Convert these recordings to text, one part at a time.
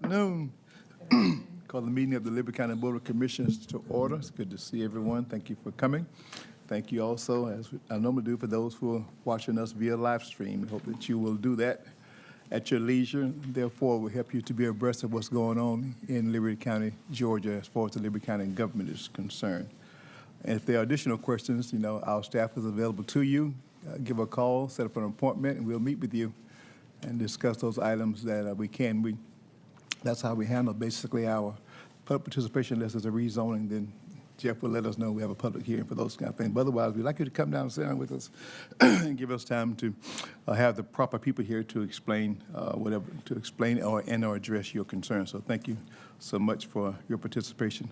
afternoon. Call the meeting of the Liberty County Board of Commissioners to order. It's good to see everyone. Thank you for coming. Thank you also, as I normally do, for those who are watching us via live stream. We hope that you will do that at your leisure. Therefore, we'll help you to be abreast of what's going on in Liberty County, Georgia, as far as the Liberty County government is concerned. And if there are additional questions, our staff is available to you. Give a call, set up an appointment, and we'll meet with you and discuss those items that we can. That's how we handle basically our public participation unless there's a rezoning. Then Jeff will let us know we have a public hearing for those kind of things. But otherwise, we'd like you to come down and sit down with us and give us time to have the proper people here to explain or address your concerns. So thank you so much for your participation.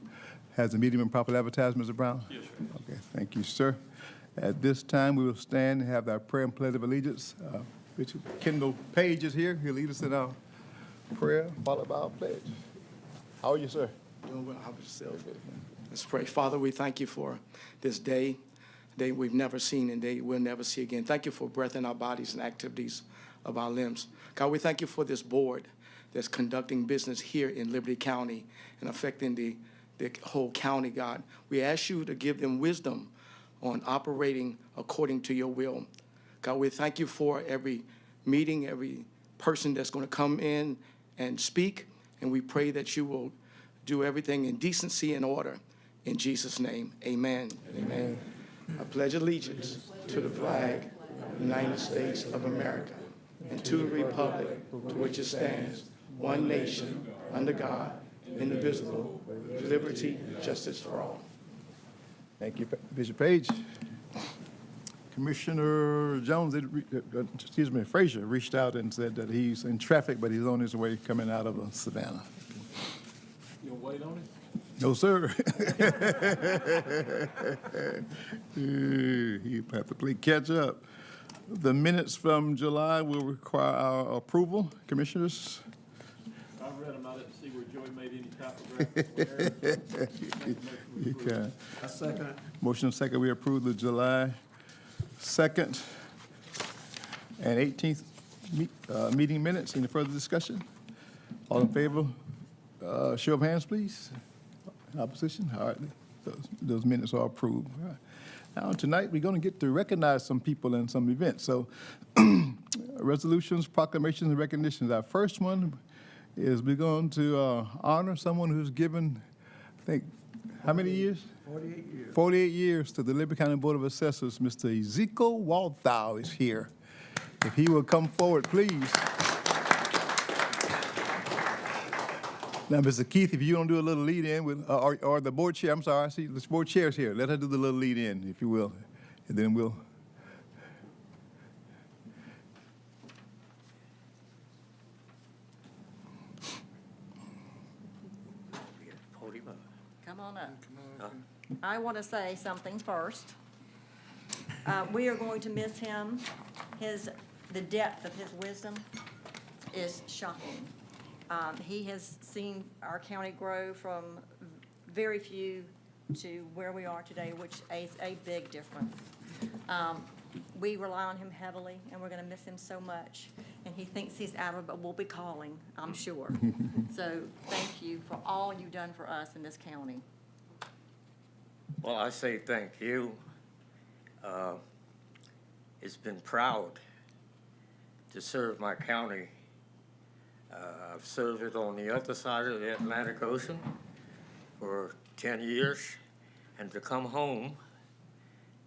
Has the meeting been properly advertised, Mr. Brown? Yes, sir. Okay, thank you, sir. At this time, we will stand and have our prayer and pledge of allegiance. Bishop Kendall Page is here. He'll lead us in our prayer, followed by our pledge. How are you, sir? Doing well. How about yourself? Let's pray. Father, we thank you for this day we've never seen and day we'll never see again. Thank you for breath in our bodies and activities of our limbs. God, we thank you for this board that's conducting business here in Liberty County and affecting the whole county, God. We ask you to give them wisdom on operating according to your will. God, we thank you for every meeting, every person that's going to come in and speak, and we pray that you will do everything in decency and order. In Jesus' name, amen. Amen. I pledge allegiance to the flag of the United States of America and to the republic to which it stands, one nation, under God, indivisible, with liberty and justice for all. Thank you, Bishop Page. Commissioner Jones, Frazier reached out and said that he's in traffic, but he's on his way coming out of Savannah. You'll wait on him? No, sir. He'll have to play catch up. The minutes from July will require our approval, commissioners. I read them. I didn't see where Joey made any typographical errors. You can. I second it. Motion and second, we approve the July 2nd and 18th meeting minutes. Any further discussion? All in favor? Show of hands, please. Opposition? All right. Those minutes are approved. All right. Now, tonight, we're going to get to recognize some people and some events. So, resolutions, proclamations, and recognitions. Our first one is we're going to honor someone who's given, I think, how many years? 48 years. 48 years to the Liberty County Board of Assessors. Mr. Ezekiel Walthau is here. If he will come forward, please. Now, Mr. Keith, if you don't do a little lead-in with, or the board chair, I'm sorry, I see the board chair's here. Let her do the little lead-in, if you will, and then we'll. Come on up. I want to say something first. We are going to miss him. The depth of his wisdom is shocking. He has seen our county grow from very few to where we are today, which is a big difference. We rely on him heavily, and we're going to miss him so much. And he thinks he's out of it, but we'll be calling, I'm sure. So thank you for all you've done for us in this county. Well, I say thank you. It's been proud to serve my county. I've served it on the other side of the Atlantic Ocean for 10 years, and to come home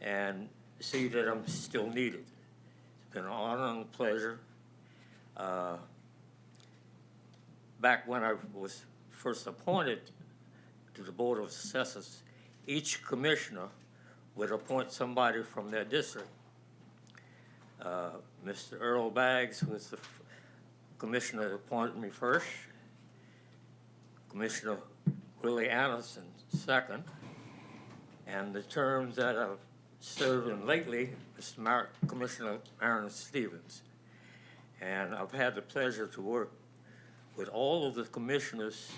and see that I'm still needed. It's been an honor and a pleasure. Back when I was first appointed to the Board of Assessors, each commissioner would appoint somebody from their district. Mr. Earl Baggs was the commissioner that appointed me first, Commissioner Willie Anderson second, and the terms that I've served in lately, Mr. Commissioner Aaron Stevens. And I've had the pleasure to work with all of the commissioners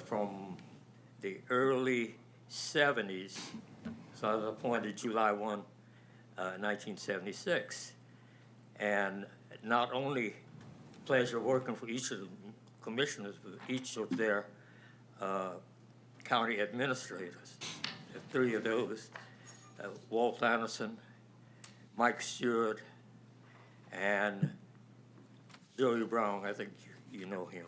from the early 70s. So I was appointed July 1, 1976. And not only pleasure working for each of the commissioners with each of their county administrators. The three of those, Walt Anderson, Mike Stewart, and Joey Brown. I think you know him.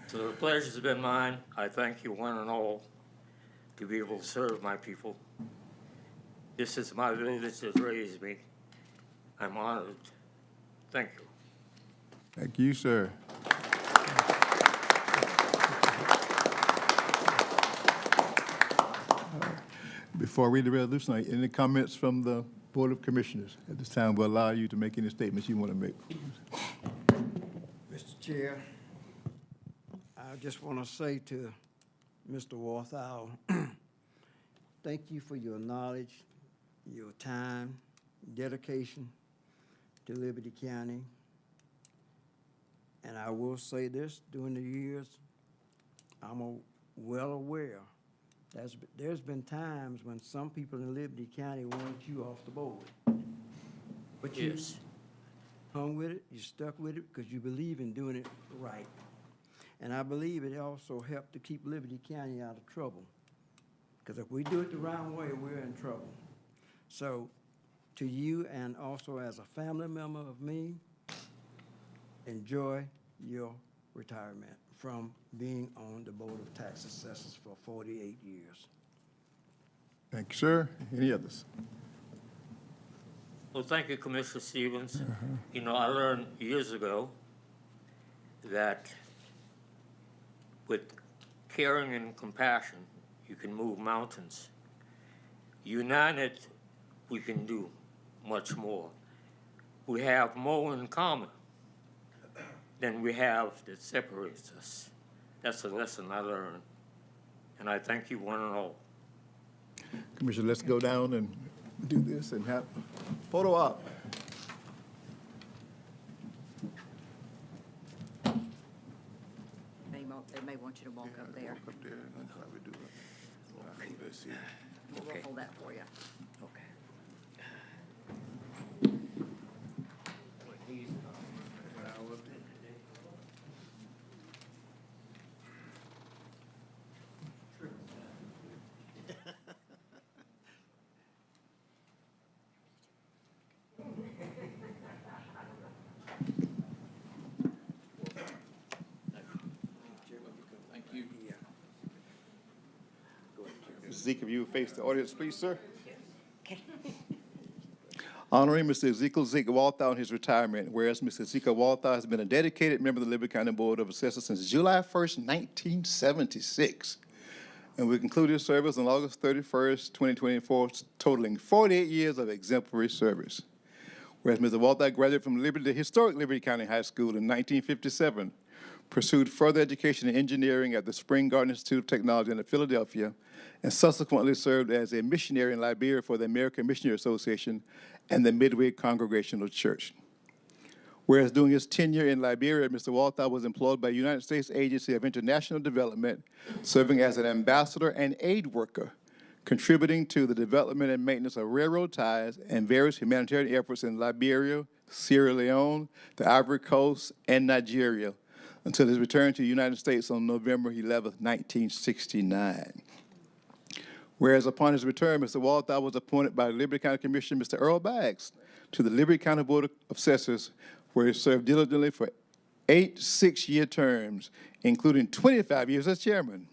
So the pleasure's been mine. I thank you one and all to be able to serve my people. This is my village that raised me. I'm honored. Thank you. Thank you, sir. Before I read the resolution, any comments from the Board of Commissioners? At this time, we'll allow you to make any statements you want to make. Mr. Chair, I just want to say to Mr. Warthow, thank you for your knowledge, your time, dedication to Liberty County. And I will say this, during the years, I'm well aware there's been times when some people in Liberty County wanted you off the board. But you Yes. hung with it, you stuck with it because you believe in doing it right. And I believe it also helped to keep Liberty County out of trouble. Because if we do it the wrong way, we're in trouble. So to you, and also as a family member of me, enjoy your retirement from being on the Board of Tax Assessors for 48 years. Thank you, sir. Any others? Well, thank you, Commissioner Stevens. You know, I learned years ago that with caring and compassion, you can move mountains. United, we can do much more. We have more in common than we have that separates us. That's a lesson I learned, and I thank you one and all. Commissioner, let's go down and do this and have photo op. They may want you to walk up there. We'll hold that for you. Okay. Zeke, if you would face the audience, please, sir. Honoring Mr. Ezekiel Zeke Walthour in his retirement, whereas Mr. Ezekiel Walthour has been a dedicated member of the Liberty County Board of Assessors since July 1st, 1976. And we concluded his service on August 31st, 2024, totaling 48 years of exemplary service. Whereas Mr. Walthour graduated from the historic Liberty County High School in 1957, pursued further education in engineering at the Spring Garden Institute of Technology in Philadelphia, and subsequently served as a missionary in Liberia for the American Missionary Association and the Midway Congregational Church. Whereas during his tenure in Liberia, Mr. Walthour was employed by the United States Agency of International Development, serving as an ambassador and aid worker, contributing to the development and maintenance of railroad ties and various humanitarian efforts in Liberia, Sierra Leone, the Ivory Coast, and Nigeria, until his return to the United States on November 11, 1969. Whereas upon his return, Mr. Walthour was appointed by the Liberty County Commissioner, Mr. Earl Baggs, to the Liberty County Board of Assessors, where he served diligently for 8 6-year terms, including 25 years as chairman,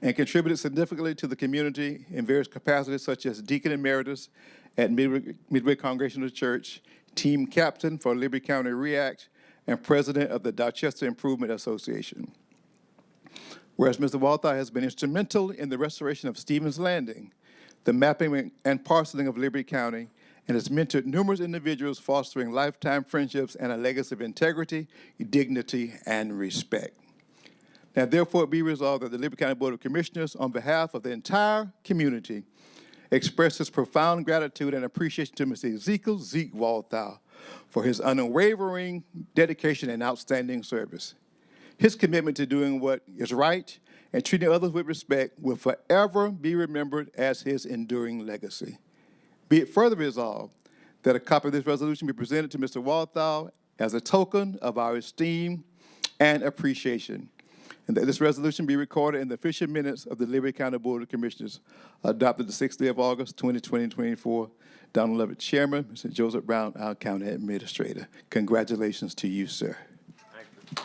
and contributed significantly to the community in various capacities, such as Deacon Emeritus at Midway Congregational Church, team captain for Liberty County REACT, and president of the Dorchester Improvement Association. Whereas Mr. Walthour has been instrumental in the restoration of Stevens Landing, the mapping and parceling of Liberty County, and has mentored numerous individuals, fostering lifetime friendships and a legacy of integrity, dignity, and respect. Now, therefore, it be resolved that the Liberty County Board of Commissioners, on behalf of the entire community, expresses profound gratitude and appreciation to Mr. Ezekiel Zeke Walthour for his unwavering dedication and outstanding service. His commitment to doing what is right and treating others with respect will forever be remembered as his enduring legacy. Be it further resolved that a copy of this resolution be presented to Mr. Walthour as a token of our esteem and appreciation, and that this resolution be recorded in the official minutes of the Liberty County Board of Commissioners, adopted the 6th day of August, 2024. Donald Lovett, Chairman, Mr. Joseph Brown, our County Administrator. Congratulations to you, sir. Thank you.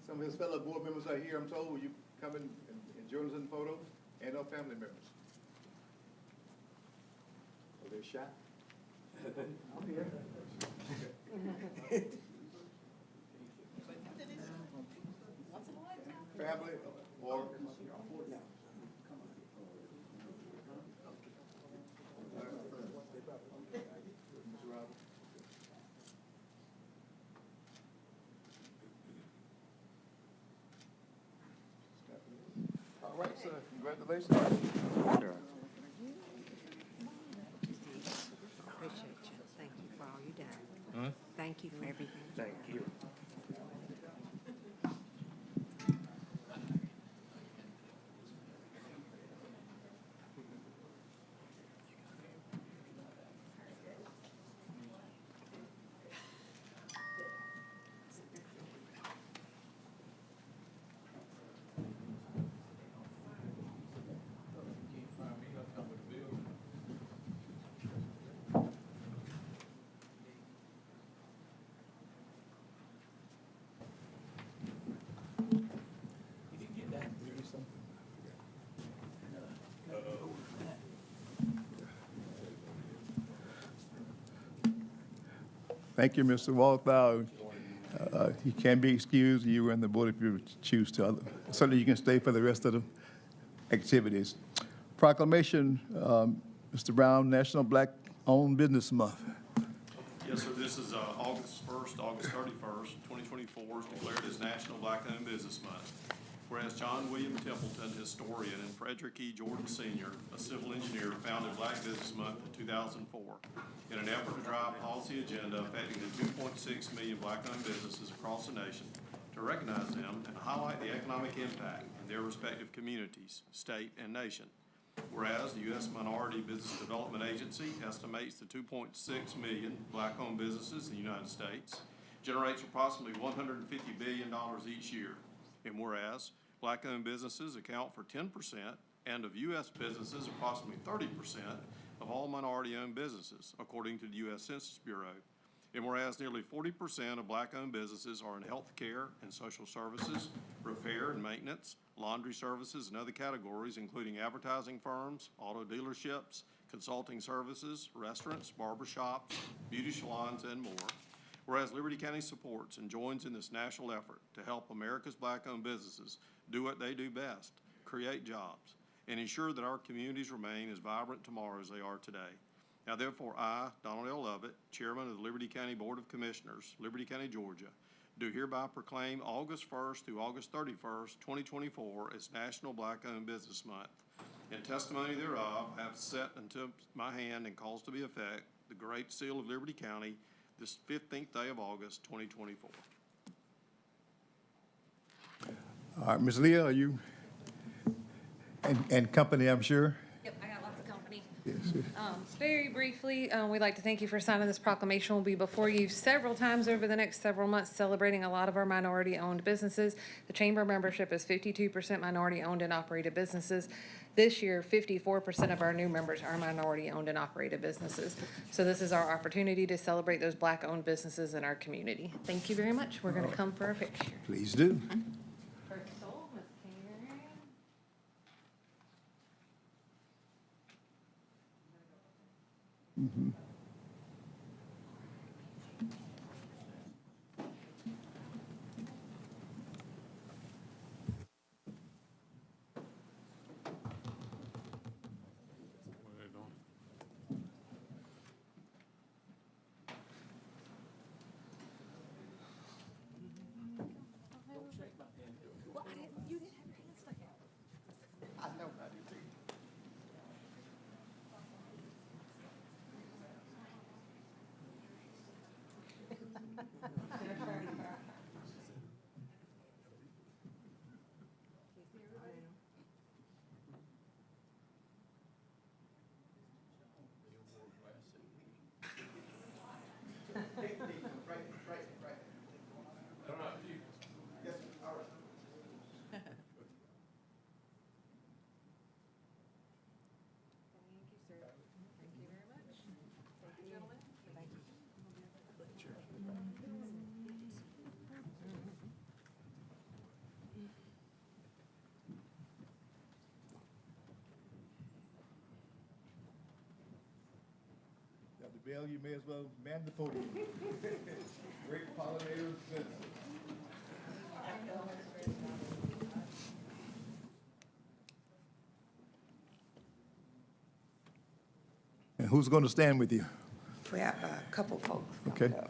Some of his fellow board members are here, I'm told. Will you come and join us in the photo? And our family members. Are they shy? I'm here. Family or? All right, sir. Congratulations. Appreciate you. Thank you for all you done. Thank you for everything. Thank you. Thank you, Mr. Walthour. You can be excused. You were in the board if you choose to. Certainly, you can stay for the rest of the activities. Proclamation, Mr. Brown, National Black-Owned Business Month. Yes, sir, this is August 1st, August 31st, 2024 is declared as National Black-Owned Business Month. Whereas John William Templeton, historian, and Frederick E. Jordan Sr., a civil engineer, founded Black Business Month in 2004 in an effort to drive policy agenda affecting the 2.6 million black-owned businesses across the nation, to recognize them and highlight the economic impact in their respective communities, state, and nation. Whereas the U.S. Minority Business Development Agency estimates the 2.6 million black-owned businesses in the United States generates approximately $150 billion each year. And whereas black-owned businesses account for 10%, and of U.S. businesses, approximately 30% of all minority-owned businesses, according to the U.S. Census Bureau. And whereas nearly 40% of black-owned businesses are in healthcare and social services, repair and maintenance, laundry services, and other categories, including advertising firms, auto dealerships, consulting services, restaurants, barbershops, beauty salons, and more. Whereas Liberty County supports and joins in this national effort to help America's black-owned businesses do what they do best, create jobs, and ensure that our communities remain as vibrant tomorrow as they are today. Now therefore, I, Donald L. Lovett, Chairman of the Liberty County Board of Commissioners, Liberty County, Georgia, do hereby proclaim August 1st through August 31st, 2024 as National Black-Owned Business Month. In testimony thereof, I have set into my hand and caused to be effect the Great Seal of Liberty County this 15th day of August, 2024. All right, Ms. Leah, are you, and company, I'm sure? Yep, I got lots of company. Yes. Very briefly, we'd like to thank you for signing this proclamation. We'll be before you several times over the next several months celebrating a lot of our minority-owned businesses. The chamber membership is 52% minority-owned and operated businesses. This year, 54% of our new members are minority-owned and operated businesses. So this is our opportunity to celebrate those black-owned businesses in our community. Thank you very much. We're going to come for a picture. Please do. First soul, Ms. Karen. I know I do too. Dr. Bell, you may as well man the podium. Great pollinator census. And who's going to stand with you? We have a couple folks. Okay, all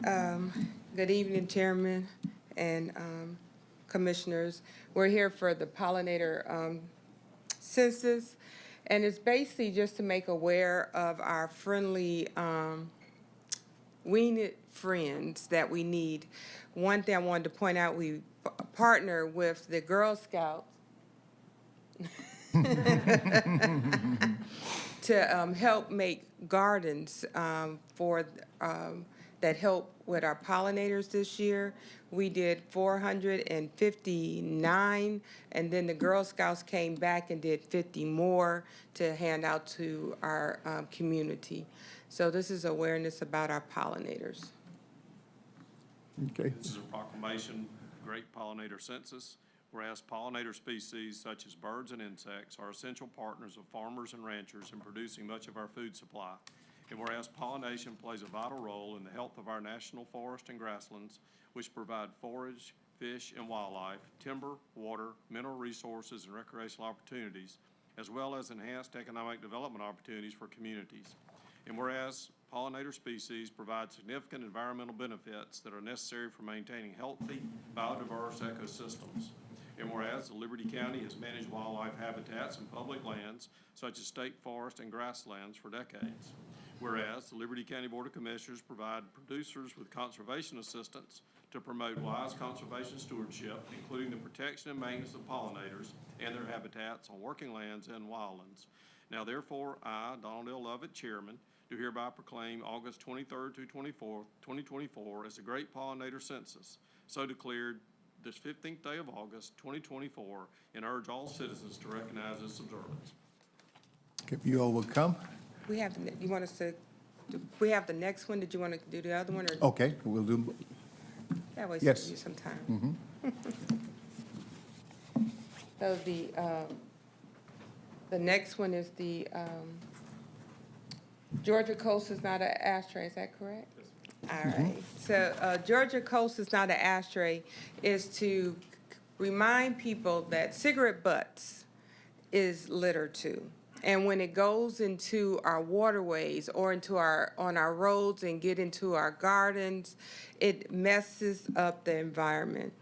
right. Good evening, Chairman and Commissioners. We're here for the pollinator census, and it's basically just to make aware of our friendly weaned friends that we need. One thing I wanted to point out, we partner with the Girl Scouts to help make gardens for that help with our pollinators this year. We did 459, and then the Girl Scouts came back and did 50 more to hand out to our community. So this is awareness about our pollinators. Okay. This is a proclamation, Great Pollinator Census, whereas pollinator species such as birds and insects are essential partners of farmers and ranchers in producing much of our food supply. And whereas pollination plays a vital role in the health of our national forest and grasslands, which provide forage, fish, and wildlife, timber, water, mineral resources, and recreational opportunities, as well as enhanced economic development opportunities for communities. And whereas pollinator species provide significant environmental benefits that are necessary for maintaining healthy, biodiverse ecosystems. And whereas the Liberty County has managed wildlife habitats and public lands, such as state forest and grasslands, for decades. Whereas the Liberty County Board of Commissioners provide producers with conservation assistance to promote wise conservation stewardship, including the protection and maintenance of pollinators and their habitats on working lands and wildlands. Now therefore, I, Donald L. Lovett, Chairman, do hereby proclaim August 23rd to 24th, 2024 as the Great Pollinator Census, so declared this 15th day of August, 2024, and urge all citizens to recognize this observance. If you all will come. We have, you want us to, we have the next one. Did you want to do the other one, or? Okay, we'll do. That way Yes. save you some time. So the next one is the Georgia Coast is not an ashtray, is that correct? All right, so Georgia Coast is not an ashtray is to remind people that cigarette butts is litter too. And when it goes into our waterways or into on our roads and get into our gardens, it messes up the environment.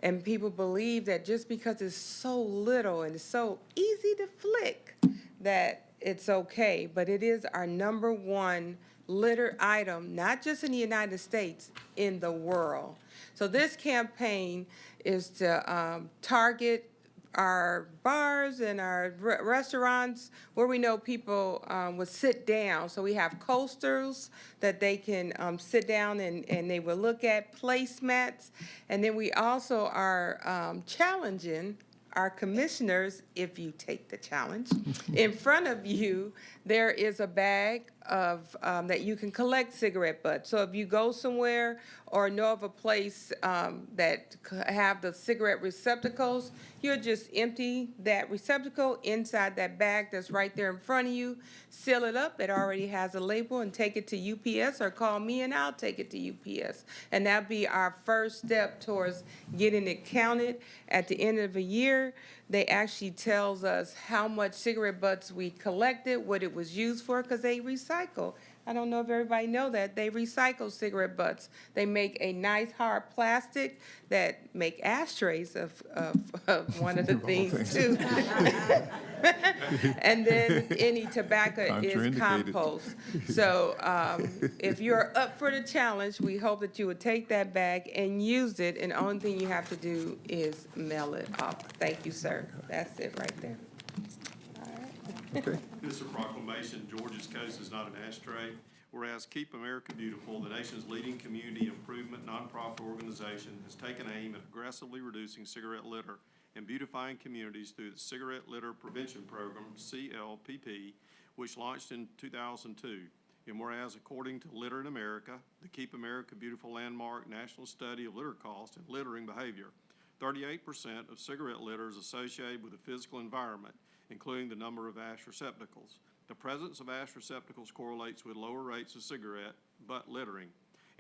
And people believe that just because it's so little and it's so easy to flick, that it's okay. But it is our #1 litter item, not just in the United States, in the world. So this campaign is to target our bars and our restaurants where we know people would sit down. So we have coasters that they can sit down and they will look at, placemats. And then we also are challenging our commissioners, if you take the challenge. In front of you, there is a bag of that you can collect cigarette butts. So if you go somewhere or know of a place that have the cigarette receptacles, you'll just empty that receptacle inside that bag that's right there in front of you, seal it up, it already has a label, and take it to UPS or call me and I'll take it to UPS. And that'll be our first step towards getting it counted. At the end of the year, they actually tells us how much cigarette butts we collected, what it was used for, because they recycle. I don't know if everybody know that. They recycle cigarette butts. They make a nice hard plastic that make ashtrays of one of the things too. And then any tobacco is compost. So if you're up for the challenge, we hope that you would take that bag and use it, and the only thing you have to do is mail it off. Thank you, sir. That's it right there. Okay. This is a proclamation, Georgia's Coast is not an ashtray. Whereas Keep America Beautiful, the nation's leading community improvement nonprofit organization, has taken aim at aggressively reducing cigarette litter and beautifying communities through the Cigarette Litter Prevention Program, CLPP, which launched in 2002. And whereas according to Litter in America, the Keep America Beautiful landmark national study of litter cost and littering behavior, 38% of cigarette litter is associated with the physical environment, including the number of ash receptacles. The presence of ash receptacles correlates with lower rates of cigarette butt littering.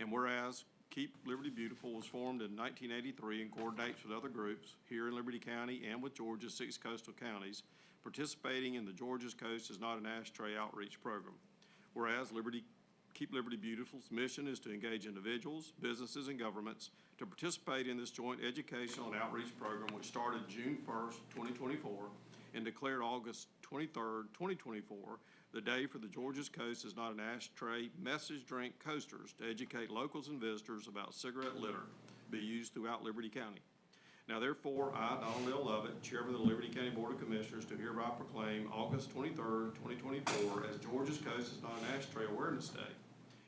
And whereas Keep Liberty Beautiful was formed in 1983 and coordinates with other groups here in Liberty County and with Georgia's 6 coastal counties, participating in the Georgia's Coast is not an ashtray outreach program. Whereas Keep Liberty Beautiful's mission is to engage individuals, businesses, and governments to participate in this joint educational and outreach program, which started June 1st, 2024, and declared August 23rd, 2024, the day for the Georgia's Coast is not an ashtray message drink coasters to educate locals and visitors about cigarette litter be used throughout Liberty County. Now therefore, I, Donald L. Lovett, Chairman of the Liberty County Board of Commissioners, do hereby proclaim August 23rd, 2024 as Georgia's Coast is not an ashtray awareness day.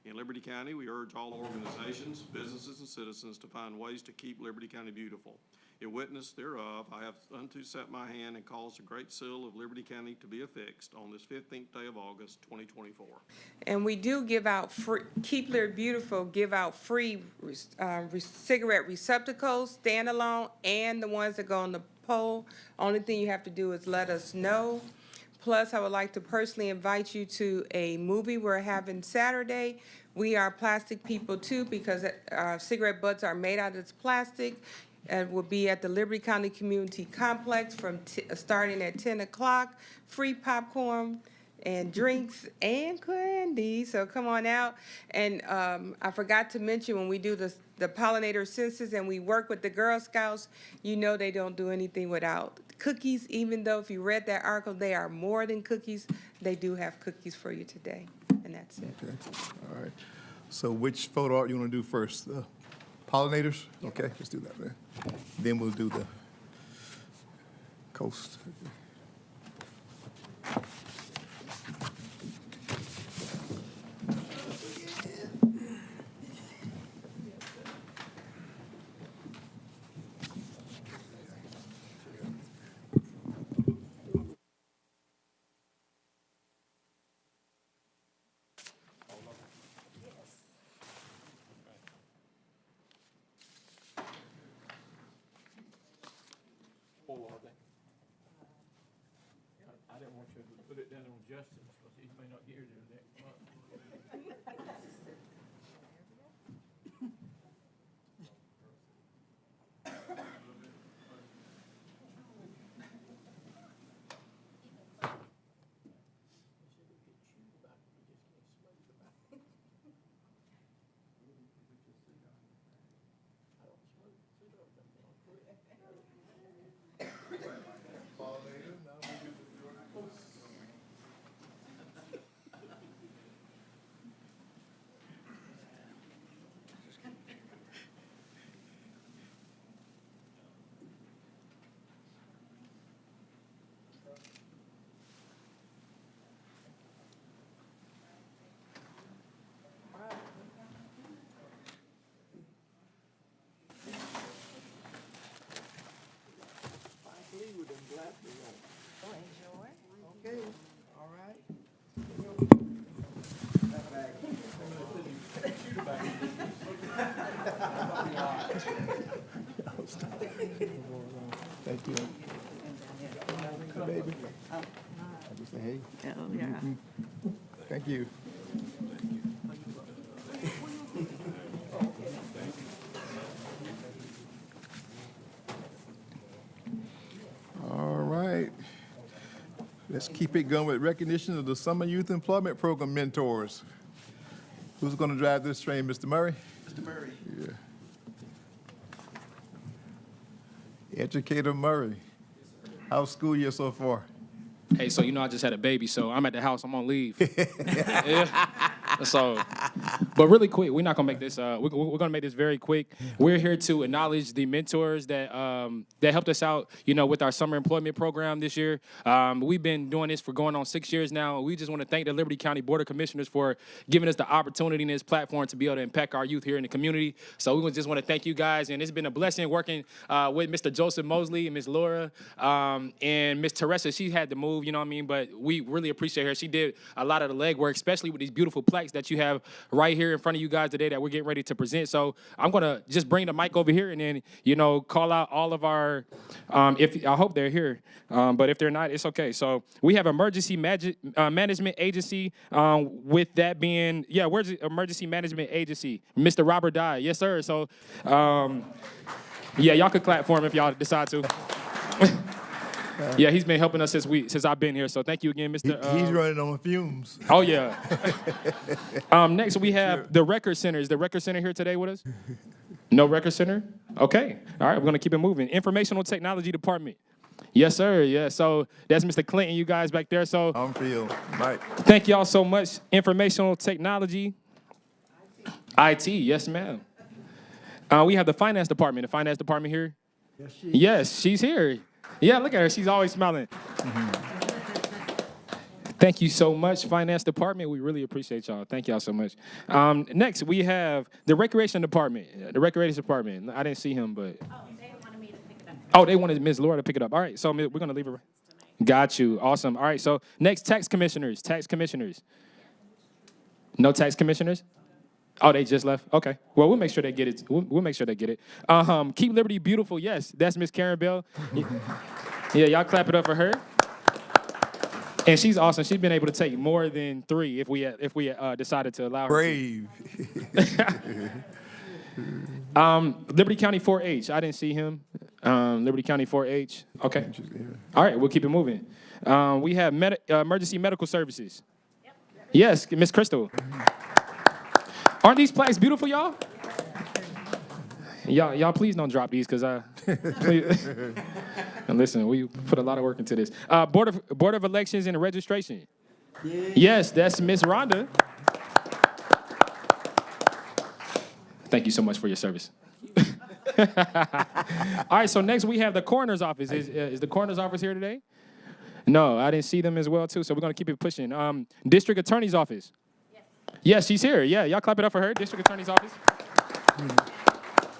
In Liberty County, we urge all organizations, businesses, and citizens to find ways to keep Liberty County beautiful. In witness thereof, I have unto set my hand and cause the great seal of Liberty County to be affixed on this 15th day of August, 2024. And we do give out free, Keep Liberty Beautiful give out free cigarette receptacles, standalone, and the ones that go on the pole. Only thing you have to do is let us know. Plus, I would like to personally invite you to a movie we're having Saturday. We are plastic people too, because cigarette butts are made out of this plastic. It will be at the Liberty County Community Complex from starting at 10 o'clock. Free popcorn and drinks and candy, so come on out. And I forgot to mention, when we do the pollinator census and we work with the Girl Scouts, you know they don't do anything without cookies, even though if you read that article, they are more than cookies. They do have cookies for you today, and that's it. Okay, all right. So which photo art you want to do first? The pollinators? Okay, let's do that, man. Then we'll do the coast. I didn't want you to put it down on Justin, because he may not get here till next month. Okay, all right. Thank you. Hey, baby. I just say hey. Oh, yeah. Thank you. All right. Let's keep it going with recognition of the Summer Youth Employment Program mentors. Who's going to drive this train, Mr. Murray? Mr. Murray. Yeah. Educator Murray. How's school year so far? Hey, so you know I just had a baby, so I'm at the house. I'm on leave. Yeah. So, but really quick, we're not gonna make this. We're gonna make this very quick. We're here to acknowledge the mentors that that helped us out, with our summer employment program this year. We've been doing this for going on 6 years now. We just want to thank the Liberty County Board of Commissioners for giving us the opportunity in this platform to be able to impact our youth here in the community. So we just want to thank you guys, and it's been a blessing working with Mr. Joseph Mosley and Ms. Laura and Ms. Teresa. She had to move, but we really appreciate her. She did a lot of the legwork, especially with these beautiful plaques that you have right here in front of you guys today that we're getting ready to present. So I'm going to just bring the mic over here and then, call out all of our, I hope they're here, but if they're not, it's okay. So we have Emergency Management Agency, with that being, where's the Emergency Management Agency? Mr. Robert Dye. Yes, sir. So, y'all could clap for him if y'all decide to. Yeah, he's been helping us since I've been here. So thank you again, Mr. He's running on fumes. Oh, yeah. Next, we have the Record Center. Is the Record Center here today with us? No Record Center? Okay. All right, we're going to keep it moving. Informational Technology Department. Yes, sir. Yeah, so that's Mr. Clinton, you guys back there. So On field. Mike. thank y'all so much. Informational Technology. IT, yes, ma'am. We have the Finance Department. The Finance Department here? Yes, she's here. Yeah, look at her. She's always smiling. Thank you so much, Finance Department. We really appreciate y'all. Thank y'all so much. Next, we have the Recreation Department. The Recreation Department. I didn't see him, but. Oh, they wanted me to pick it up. Oh, they wanted Ms. Laura to pick it up. All right, so we're going to leave her. Got you. Awesome. All right, so next, Tax Commissioners. Tax Commissioners. No Tax Commissioners? Oh, they just left? Okay. Well, we'll make sure they get it. We'll make sure they get it. Keep Liberty Beautiful. Yes, that's Miss Karen Bell. Yeah, y'all clap it up for her. And she's awesome. She's been able to take more than 3 if we decided to allow her. Brave. Liberty County 4-H. I didn't see him. Liberty County 4-H. Okay. All right, we'll keep it moving. We have Emergency Medical Services. Yes, Miss Crystal. Aren't these plaques beautiful, y'all? Y'all, please don't drop these, because and listen, we put a lot of work into this. Board of Elections and Registration. Yes, that's Miss Rhonda. Thank you so much for your service. All right, so next we have the Coroner's Office. Is the Coroner's Office here today? No, I didn't see them as well, too, so we're going to keep it pushing. District Attorney's Office. Yes, she's here. Yeah, y'all clap it up for her. District Attorney's Office.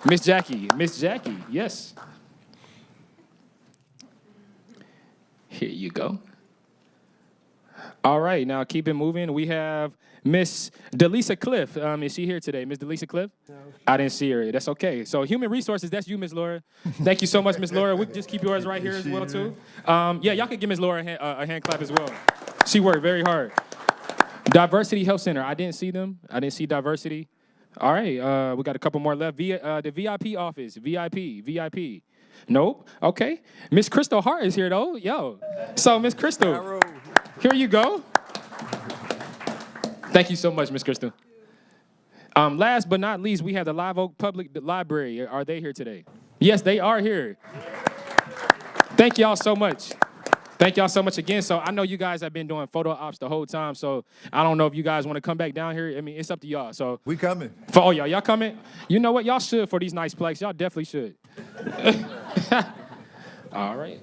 Miss Jackie. Miss Jackie, yes. Here you go. All right, now keep it moving. We have Miss Delisa Cliff. Is she here today? Miss Delisa Cliff? No. I didn't see her. That's okay. So Human Resources, that's you, Miss Laura. Thank you so much, Miss Laura. We can just keep yours right here as well, too. Y'all can give Miss Laura a hand clap as well. She worked very hard. Diversity Health Center. I didn't see them. I didn't see Diversity. All right, we got a couple more left. The VIP office. VIP. Nope. Okay. Miss Crystal Hart is here, though. Yo. So, Miss Crystal, here you go. Thank you so much, Miss Crystal. Last but not least, we have the Live Oak Public Library. Are they here today? Yes, they are here. Thank y'all so much. Thank y'all so much again. So I know you guys have been doing photo ops the whole time, so I don't know if you guys want to come back down here. I mean, it's up to y'all. So We coming. For y'all coming? You know what? Y'all should for these nice plaques. Y'all definitely should. All right.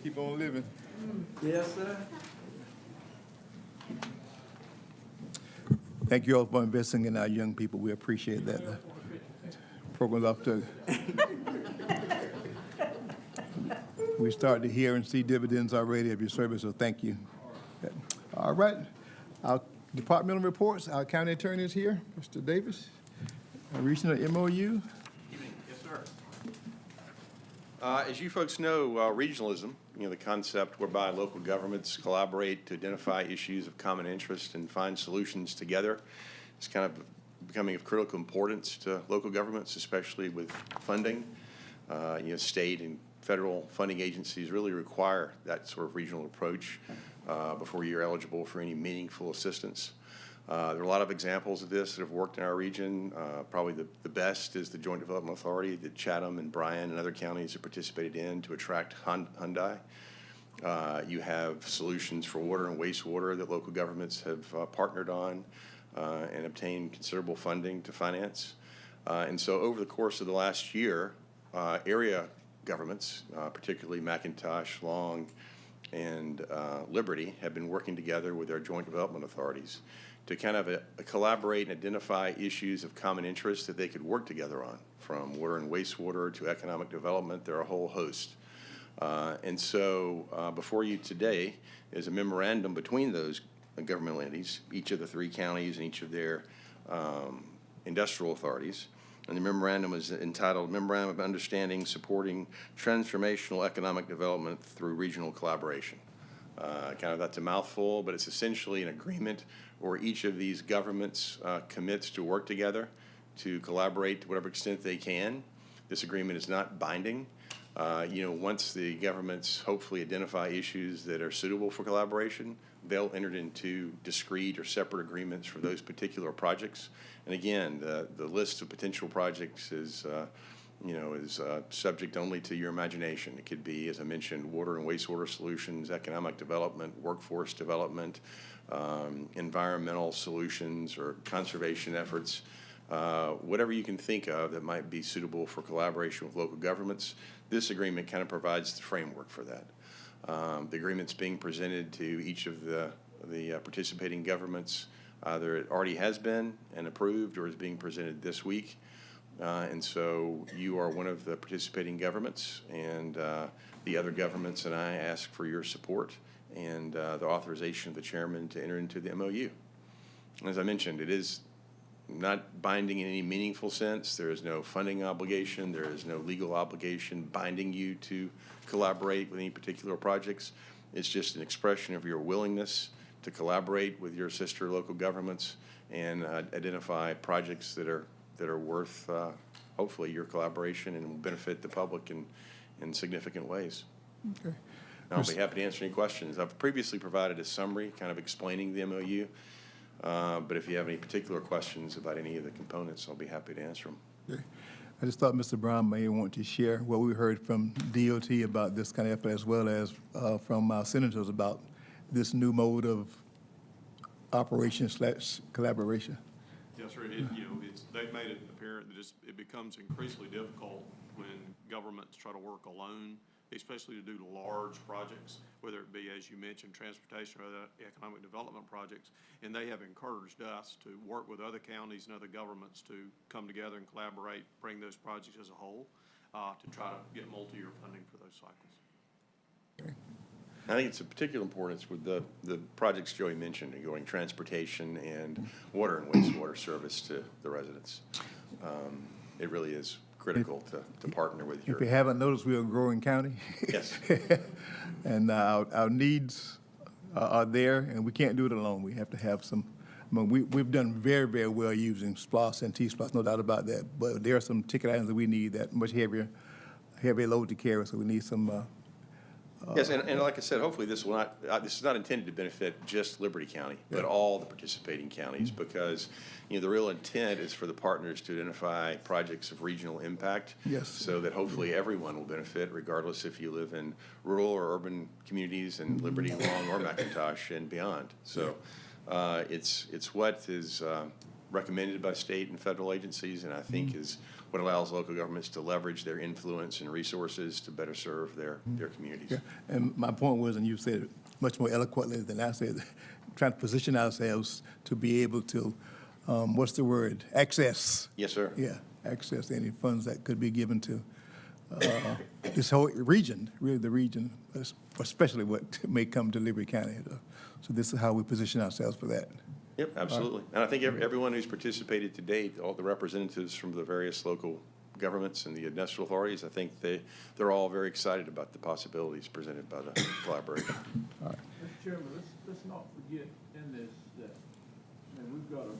keep on living. Yes, sir. Thank you all for investing in our young people. We appreciate that. The program's off to. We start to hear and see dividends already of your service, so thank you. All right. Our departmental reports, our county attorney is here, Mr. Davis. Recent MOU. Evening. Yes, sir. As you folks know, regionalism, the concept whereby local governments collaborate to identify issues of common interest and find solutions together, is kind of becoming of critical importance to local governments, especially with funding. State and federal funding agencies really require that sort of regional approach before you're eligible for any meaningful assistance. There are a lot of examples of this that have worked in our region. Probably the best is the Joint Development Authority that Chatham and Bryan and other counties have participated in to attract Hyundai. You have solutions for water and wastewater that local governments have partnered on and obtained considerable funding to finance. And so over the course of the last year, area governments, particularly McIntosh, Long, and Liberty, have been working together with their joint development authorities to kind of collaborate and identify issues of common interest that they could work together on, from water and wastewater to economic development. There are a whole host. And so before you today is a memorandum between those governmental entities, each of the 3 counties and each of their industrial authorities. And the memorandum is entitled Memorandum of Understanding Supporting Transformational Economic Development Through Regional Collaboration. Kind of that's a mouthful, but it's essentially an agreement where each of these governments commits to work together to collaborate to whatever extent they can. This agreement is not binding. Once the governments hopefully identify issues that are suitable for collaboration, they'll enter into discrete or separate agreements for those particular projects. And again, the list of potential projects is subject only to your imagination. It could be, as I mentioned, water and wastewater solutions, economic development, workforce development, environmental solutions or conservation efforts, whatever you can think of that might be suitable for collaboration with local governments. This agreement kind of provides the framework for that. The agreement's being presented to each of the participating governments. Either it already has been and approved or is being presented this week. And so you are one of the participating governments, and the other governments and I ask for your support and the authorization of the chairman to enter into the MOU. As I mentioned, it is not binding in any meaningful sense. There is no funding obligation. There is no legal obligation binding you to collaborate with any particular projects. It's just an expression of your willingness to collaborate with your sister local governments and identify projects that are worth, hopefully, your collaboration and will benefit the public in significant ways. Okay. I'll be happy to answer any questions. I've previously provided a summary kind of explaining the MOU. But if you have any particular questions about any of the components, I'll be happy to answer them. Okay. I just thought Mr. Brown may want to share what we heard from DOT about this kind of effort, as well as from our senators about this new mode of operation/collaboration. Yes, sir. They've made it apparent that it becomes increasingly difficult when governments try to work alone, especially to do large projects, whether it be, as you mentioned, transportation or other economic development projects. And they have encouraged us to work with other counties and other governments to come together and collaborate, bring those projects as a whole, to try to get multi-year funding for those cycles. Okay. I think it's of particular importance with the projects Joey mentioned, regarding transportation and water and wastewater service to the residents. It really is critical to partner with your. If you haven't noticed, we're a growing county. Yes. And our needs are there, and we can't do it alone. We have to have some. We've done very, very well using SPLOS and T-SPLOS, no doubt about that. But there are some ticket items that we need that much heavier load to carry. So we need some. Yes, and like I said, hopefully this is not intended to benefit just Liberty County, but all the participating counties, because the real intent is for the partners to identify projects of regional impact. Yes. So that hopefully everyone will benefit, regardless if you live in rural or urban communities in Liberty, Long, or McIntosh and beyond. So it's what is recommended by state and federal agencies, and I think is what allows local governments to leverage their influence and resources to better serve their communities. Yeah. And my point was, and you said it much more eloquently than I said, trying to position ourselves to be able to, what's the word, access. Yes, sir. Yeah, access any funds that could be given to this whole region, really the region, especially what may come to Liberty County. So this is how we position ourselves for that. Yep, absolutely. And I think everyone who's participated to date, all the representatives from the various local governments and the industrial authorities, I think they're all very excited about the possibilities presented by the collaboration. All right. Mr. Chairman, let's not forget in this that, we've got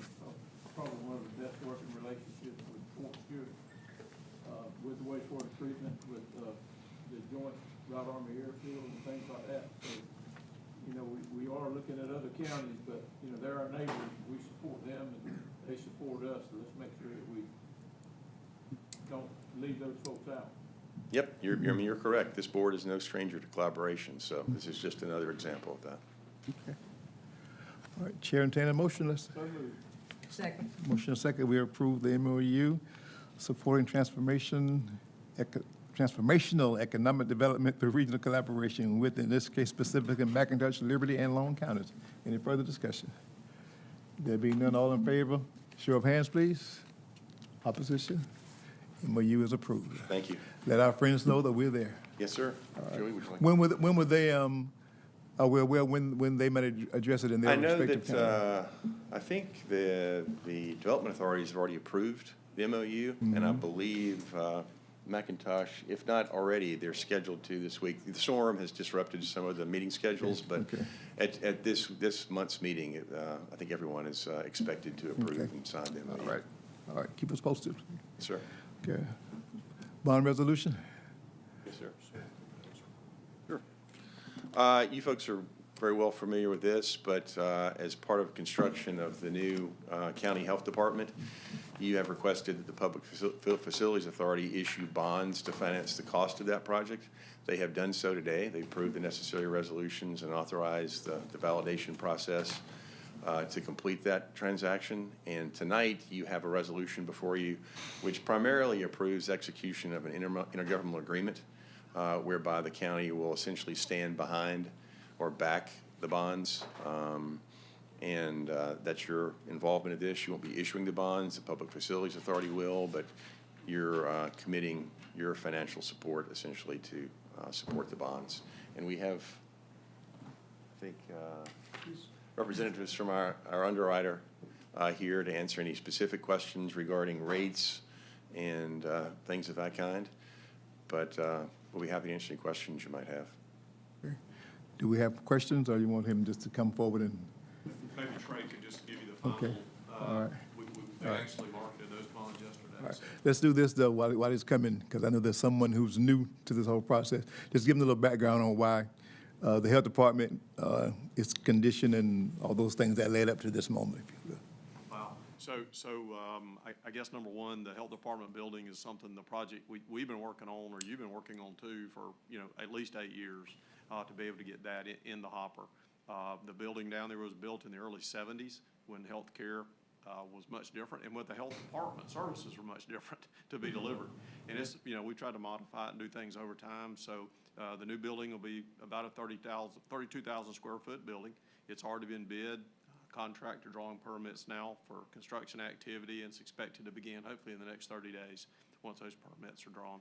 probably one of the best working relationships with Fort Stewart, with the wastewater treatment, with the joint Wright Army Airfield and things like that. So, we are looking at other counties, but, they're our neighbors. We support them and they support us. So let's make sure that we don't leave those folks out. Yep, you're correct. This board is no stranger to collaboration, so this is just another example of that. Okay. All right, Chair, entertain a motion. Let's. So moved. Second. Motion and second, we approve the MOU supporting transformational economic development through regional collaboration with, in this case, specifically McIntosh, Liberty, and Lone counties. Any further discussion? There being none, all in favor? Show of hands, please. Opposition? MOU is approved. Thank you. Let our friends know that we're there. Yes, sir. Julie, would you like? When would they, when they might address it in their I know respective counties? that, I think the development authorities have already approved the MOU, and I believe McIntosh, if not already, they're scheduled to this week. The storm has disrupted some of the meeting schedules, but at this month's meeting, I think everyone is expected to approve and sign the MOU. All right, keep us posted. Yes, sir. Okay. Bond resolution? Yes, sir. Sure. You folks are very well familiar with this, but as part of construction of the new county health department, you have requested that the Public Facilities Authority issue bonds to finance the cost of that project. They have done so today. They approved the necessary resolutions and authorized the validation process to complete that transaction. And tonight, you have a resolution before you which primarily approves execution of an intergovernmental agreement whereby the county will essentially stand behind or back the bonds. And that's your involvement in this. You won't be issuing the bonds. The Public Facilities Authority will, but you're committing your financial support essentially to support the bonds. And we have, I think, representatives from our underwriter here to answer any specific questions regarding rates and things of that kind. But we'll be happy to answer any questions you might have. Okay. Do we have questions, or you want him just to come forward and? Maybe Trey could just give you the final. Okay. All right. We actually marketed those bonds yesterday. All right. So. Let's do this, though, while he's coming, because I know there's someone who's new to this whole process. Just give them a little background on why the health department, its condition, and all those things that led up to this moment, if you will. Wow. I guess number one, the health department building is something, the project we've been working on, or you've been working on too, for at least 8 years to be able to get that in the hopper. The building down there was built in the early 70s when healthcare was much different, and with the health department, services were much different to be delivered. And it's, we tried to modify it and do things over time. So the new building will be about a 32,000 square foot building. It's already been bid. Contractor drawing permits now for construction activity, and it's expected to begin hopefully in the next 30 days once those permits are drawn.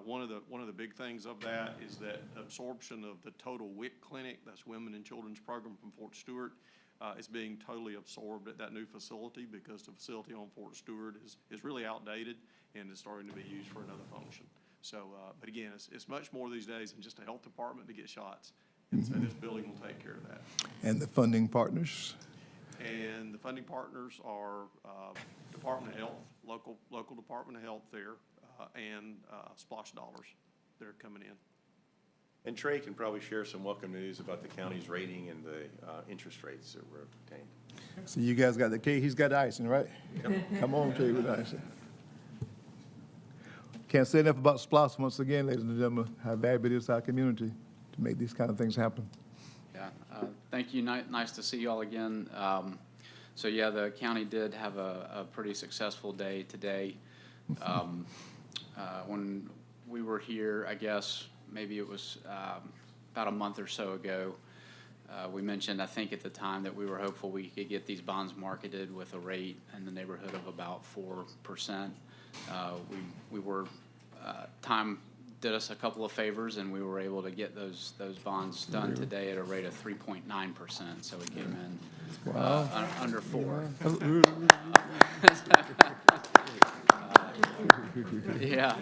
One of the big things of that is that absorption of the total WIC clinic, that's Women and Children's Program from Fort Stewart, is being totally absorbed at that new facility because the facility on Fort Stewart is really outdated and is starting to be used for another function. So, but again, it's much more these days than just a health department to get shots. And so this building will take care of that. And the funding partners? And the funding partners are Department of Health, local Department of Health there, and Splosh dollars that are coming in. And Trey can probably share some welcome news about the county's rating and the interest rates that were obtained. So you guys got the cake, he's got the icing, right? Yep. Come on, Trey, with the icing. Can't say enough about Splosh once again, ladies and gentlemen, how valuable it is to our community to make these kind of things happen. Yeah, thank you. Nice to see you all again. So yeah, the county did have a pretty successful day today. When we were here, I guess, maybe it was about a month or so ago, we mentioned, I think at the time, that we were hopeful we could get these bonds marketed with a rate in the neighborhood of about 4%. We were, time did us a couple of favors, and we were able to get those bonds done today at a rate of 3.9%. So we came in under 4. Yeah.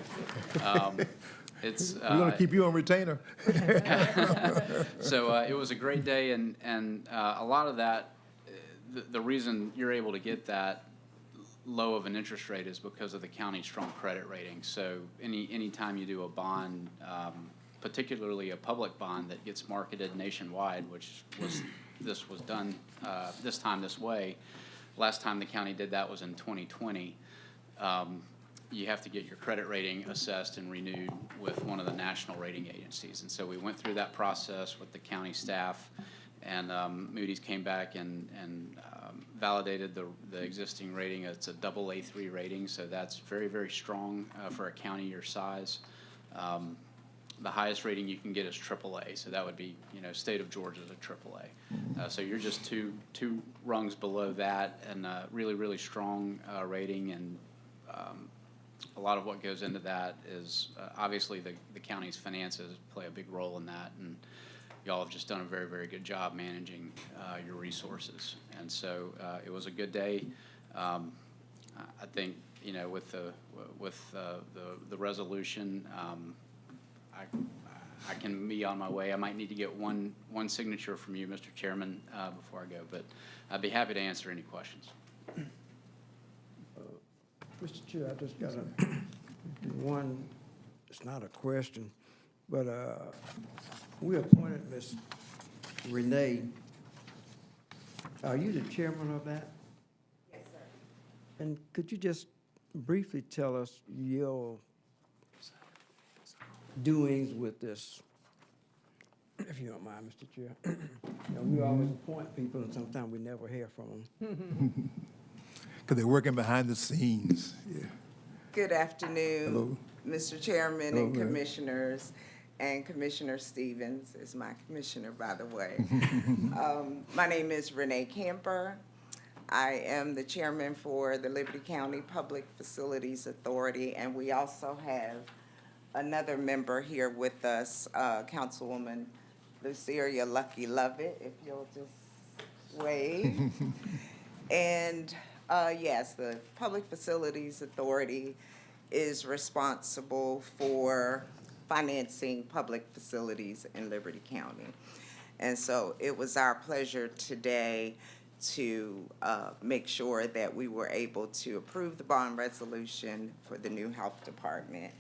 It's. We're gonna keep you on retainer. So it was a great day, and a lot of that, the reason you're able to get that low of an interest rate is because of the county's strong credit rating. So any time you do a bond, particularly a public bond that gets marketed nationwide, which was done this time this way. Last time the county did that was in 2020. You have to get your credit rating assessed and renewed with one of the national rating agencies. And so we went through that process with the county staff, and Moody's came back and validated the existing rating. It's a AA3 rating, so that's very, very strong for a county your size. The highest rating you can get is AAA, so that would be, state of Georgia is a AAA. So you're just two rungs below that, and really, really strong rating. And a lot of what goes into that is obviously the county's finances play a big role in that, and y'all have just done a very, very good job managing your resources. And so it was a good day. I think with the resolution, I can be on my way. I might need to get one signature from you, Mr. Chairman, before I go, but I'd be happy to answer any questions. Mr. Chair, I just got one, it's not a question, but we appointed Ms. Renee. Are you the chairman of that? Yes, sir. And could you just briefly tell us your doings with this, if you don't mind, Mr. Chair? We always appoint people, and sometimes we never hear from them. Because they're working behind the scenes. Yeah. Good afternoon, Hello. Mr. Chairman and Hello, ma'am. Commissioners, and Commissioner Stevens is my commissioner, by the way. My name is Renee Camper. I am the chairman for the Liberty County Public Facilities Authority, and we also have another member here with us, Councilwoman Luceria Lucky Lovett, if you'll just wave. And yes, the Public Facilities Authority is responsible for financing public facilities in Liberty County. And so it was our pleasure today to make sure that we were able to approve the bond resolution for the new health department.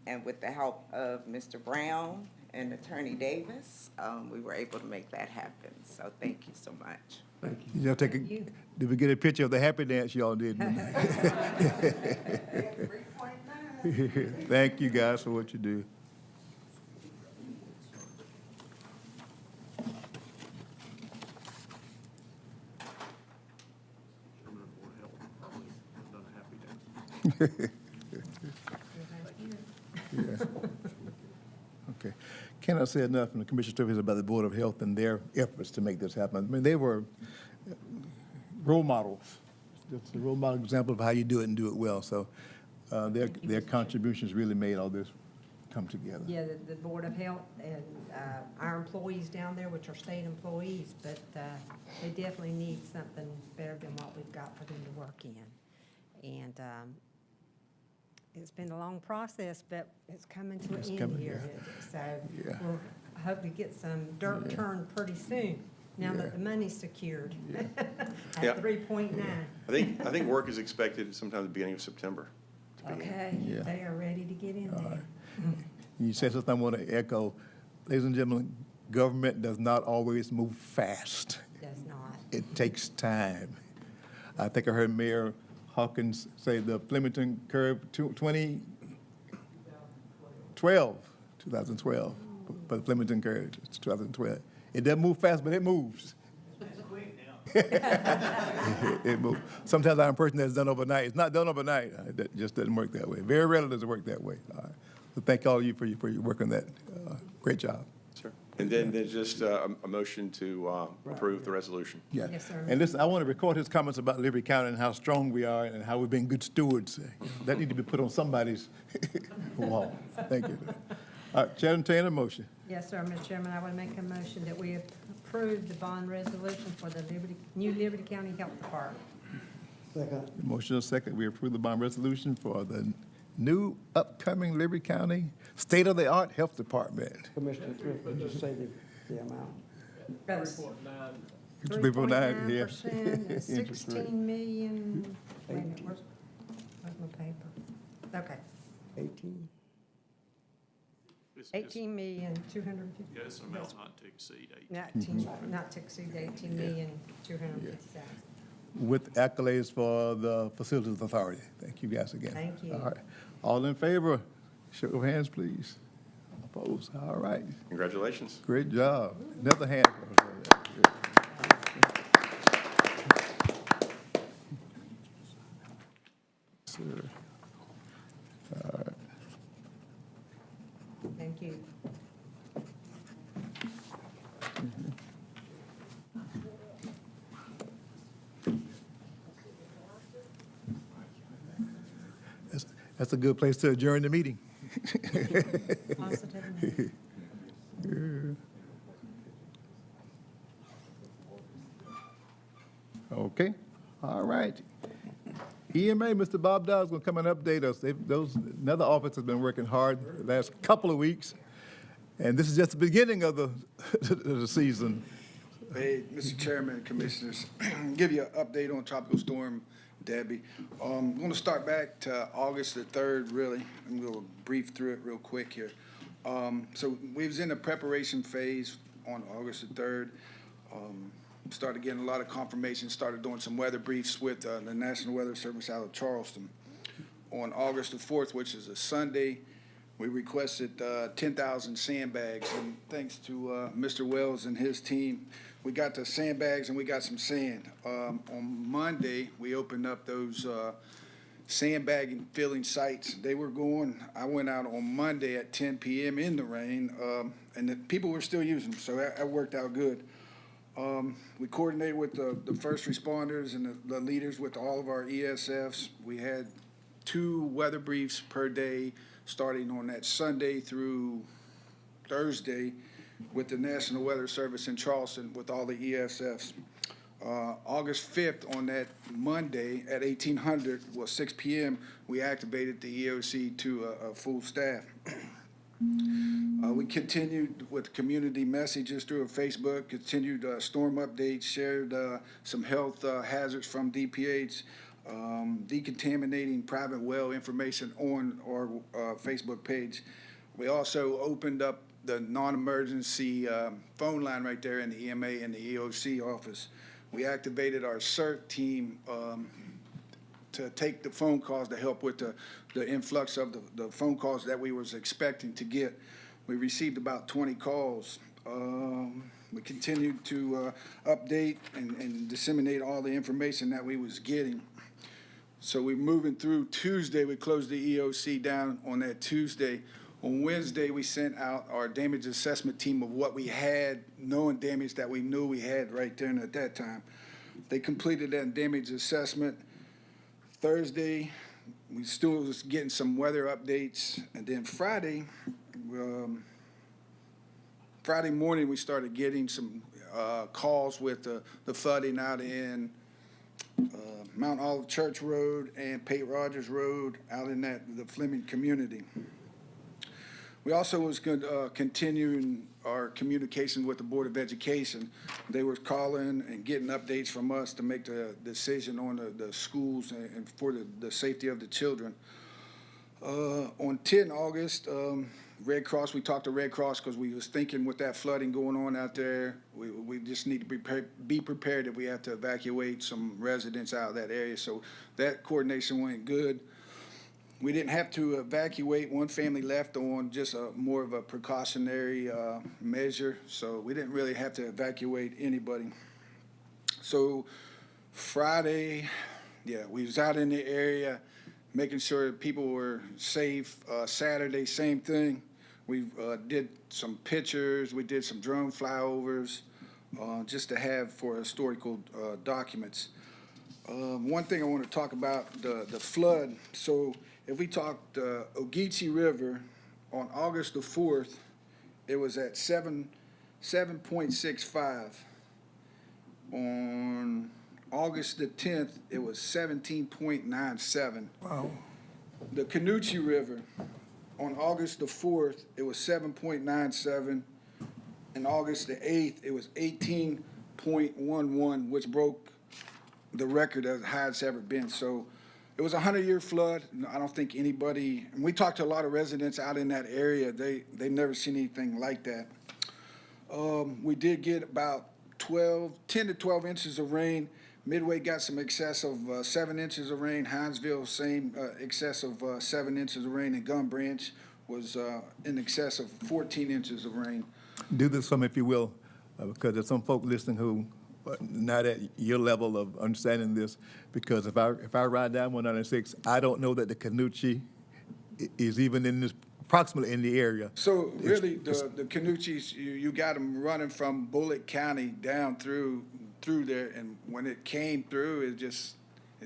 And with the help of Mr. Brown and Attorney Davis, we were able to make that happen. So thank you so much. Thank you. Did we get a picture of the happy dance y'all did? Thank you guys for what you do. Yeah. Okay. Cannot say enough from the Commissioner Stevens about the Board of Health and their efforts to make this happen. I mean, they were role models. It's a role model example of how you do it and do it well. So their contributions really made all this come together. Yeah, the Board of Health and our employees down there, which are state employees, but they definitely need something better than what we've got for them to work in. And it's been a long process, but it's coming to an end here. So we'll hope to get some dirt turned pretty soon, now that the money's secured at 3.9. I think work is expected sometime at the beginning of September. Okay, they are ready to get in there. You said something I want to echo. Ladies and gentlemen, government does not always move fast. Does not. It takes time. I think I heard Mayor Hawkins say the Flemington curve 2012, but the Flemington curve, it's 2012. It doesn't move fast, but it moves. It's quick now. It moves. Sometimes I'm a person that's done overnight. It's not done overnight. That just doesn't work that way. Very rarely does it work that way. All right. So thank all of you for your work on that. Great job. Sure. And then there's just a motion to approve the resolution. Yeah. Yes, sir. And listen, I want to record his comments about Liberty County and how strong we are and how we've been good stewards. That need to be put on somebody's wall. Thank you. All right, Chair, entertain a motion. Yes, sir, Mr. Chairman, I would make a motion that we approve the bond resolution for the new Liberty County Health Department. Second. Motion is second. We approve the bond resolution for the new upcoming Liberty County state-of-the-art health department. Commissioner Thrift, would you say the amount? That's 3.9, yeah. 3.9%, Interest rate. 16 million, wait a minute, where's my paper? Okay, 18? 18,250,000. Yeah, it's an amount not to exceed 8. Not to exceed 18,250,000. With accolades for the Facilities Authority. Thank you guys again. Thank you. All right. All in favor? Show of hands, please. Opposed? All right. Congratulations. Great job. Another hand. Sir. All right. Thank you. That's a good place to adjourn the meeting. Positive. Okay, all right. EMA, Mr. Bob Dow's gonna come and update us. Another office has been working hard the last couple of weeks, and this is just the beginning of the season. Hey, Mr. Chairman and Commissioners, give you an update on Tropical Storm Debby. I'm going to start back to August the 3rd, really. I'm going to brief through it real quick here. So we was in the preparation phase on August the 3rd. Started getting a lot of confirmation, started doing some weather briefs with the National Weather Service out of Charleston. On August the 4th, which is a Sunday, we requested 10,000 sandbags, and thanks to Mr. Wells and his team, we got the sandbags and we got some sand. On Monday, we opened up those sandbagging filling sites. They were going, I went out on Monday at 10 p.m. in the rain, and the people were still using them, so that worked out good. We coordinated with the first responders and the leaders with all of our ESFs. We had 2 weather briefs per day, starting on that Sunday through Thursday with the National Weather Service in Charleston with all the ESFs. August 5th on that Monday at 1800, 6 p.m., we activated the EOC to a full staff. We continued with community messages through Facebook, continued storm updates, shared some health hazards from DPH, decontaminating private well information on our Facebook page. We also opened up the non-emergency phone line right there in the EMA and the EOC office. We activated our CERT team to take the phone calls to help with the influx of the phone calls that we was expecting to get. We received about 20 calls. We continued to update and disseminate all the information that we was getting. So we're moving through Tuesday. We closed the EOC down on that Tuesday. On Wednesday, we sent out our damage assessment team of what we had, knowing damage that we knew we had right there and at that time. They completed that damage assessment. Thursday, we still was getting some weather updates. And then Friday morning, we started getting some calls with the flooding out in Mount Olive Church Road and Pate Rogers Road out in the Fleming community. We also was going to continue our communication with the Board of Education. They were calling and getting updates from us to make the decision on the schools and for the safety of the children. On 10 August, Red Cross, we talked to Red Cross because we was thinking with that flooding going on out there, we just need to be prepared if we have to evacuate some residents out of that area. So that coordination went good. We didn't have to evacuate. One family left on just more of a precautionary measure, so we didn't really have to evacuate anybody. So Friday, yeah, we was out in the area, making sure people were safe. Saturday, same thing. We did some pictures, we did some drone flyovers, just to have for historical documents. One thing I want to talk about, the flood. So if we talk the Ogeechee River, on August the 4th, it was at 7.65. On August the 10th, it was 17.97. Wow. The Canoochee River, on August the 4th, it was 7.97. And August the 8th, it was 18.11, which broke the record as high it's ever been. So it was a 100-year flood. I don't think anybody, and we talked to a lot of residents out in that area, they've never seen anything like that. We did get about 10 to 12 inches of rain. Midway got some excess of 7 inches of rain. Hinesville, same excess of 7 inches of rain. And Gum Branch was in excess of 14 inches of rain. Do this for me, if you will, because there's some folk listening who are not at your level of understanding this. Because if I ride down 196, I don't know that the Canoochee is even in this, approximately in the area. So really, the Canoochees, you got them running from Bullitt County down through there, and when it came through, it just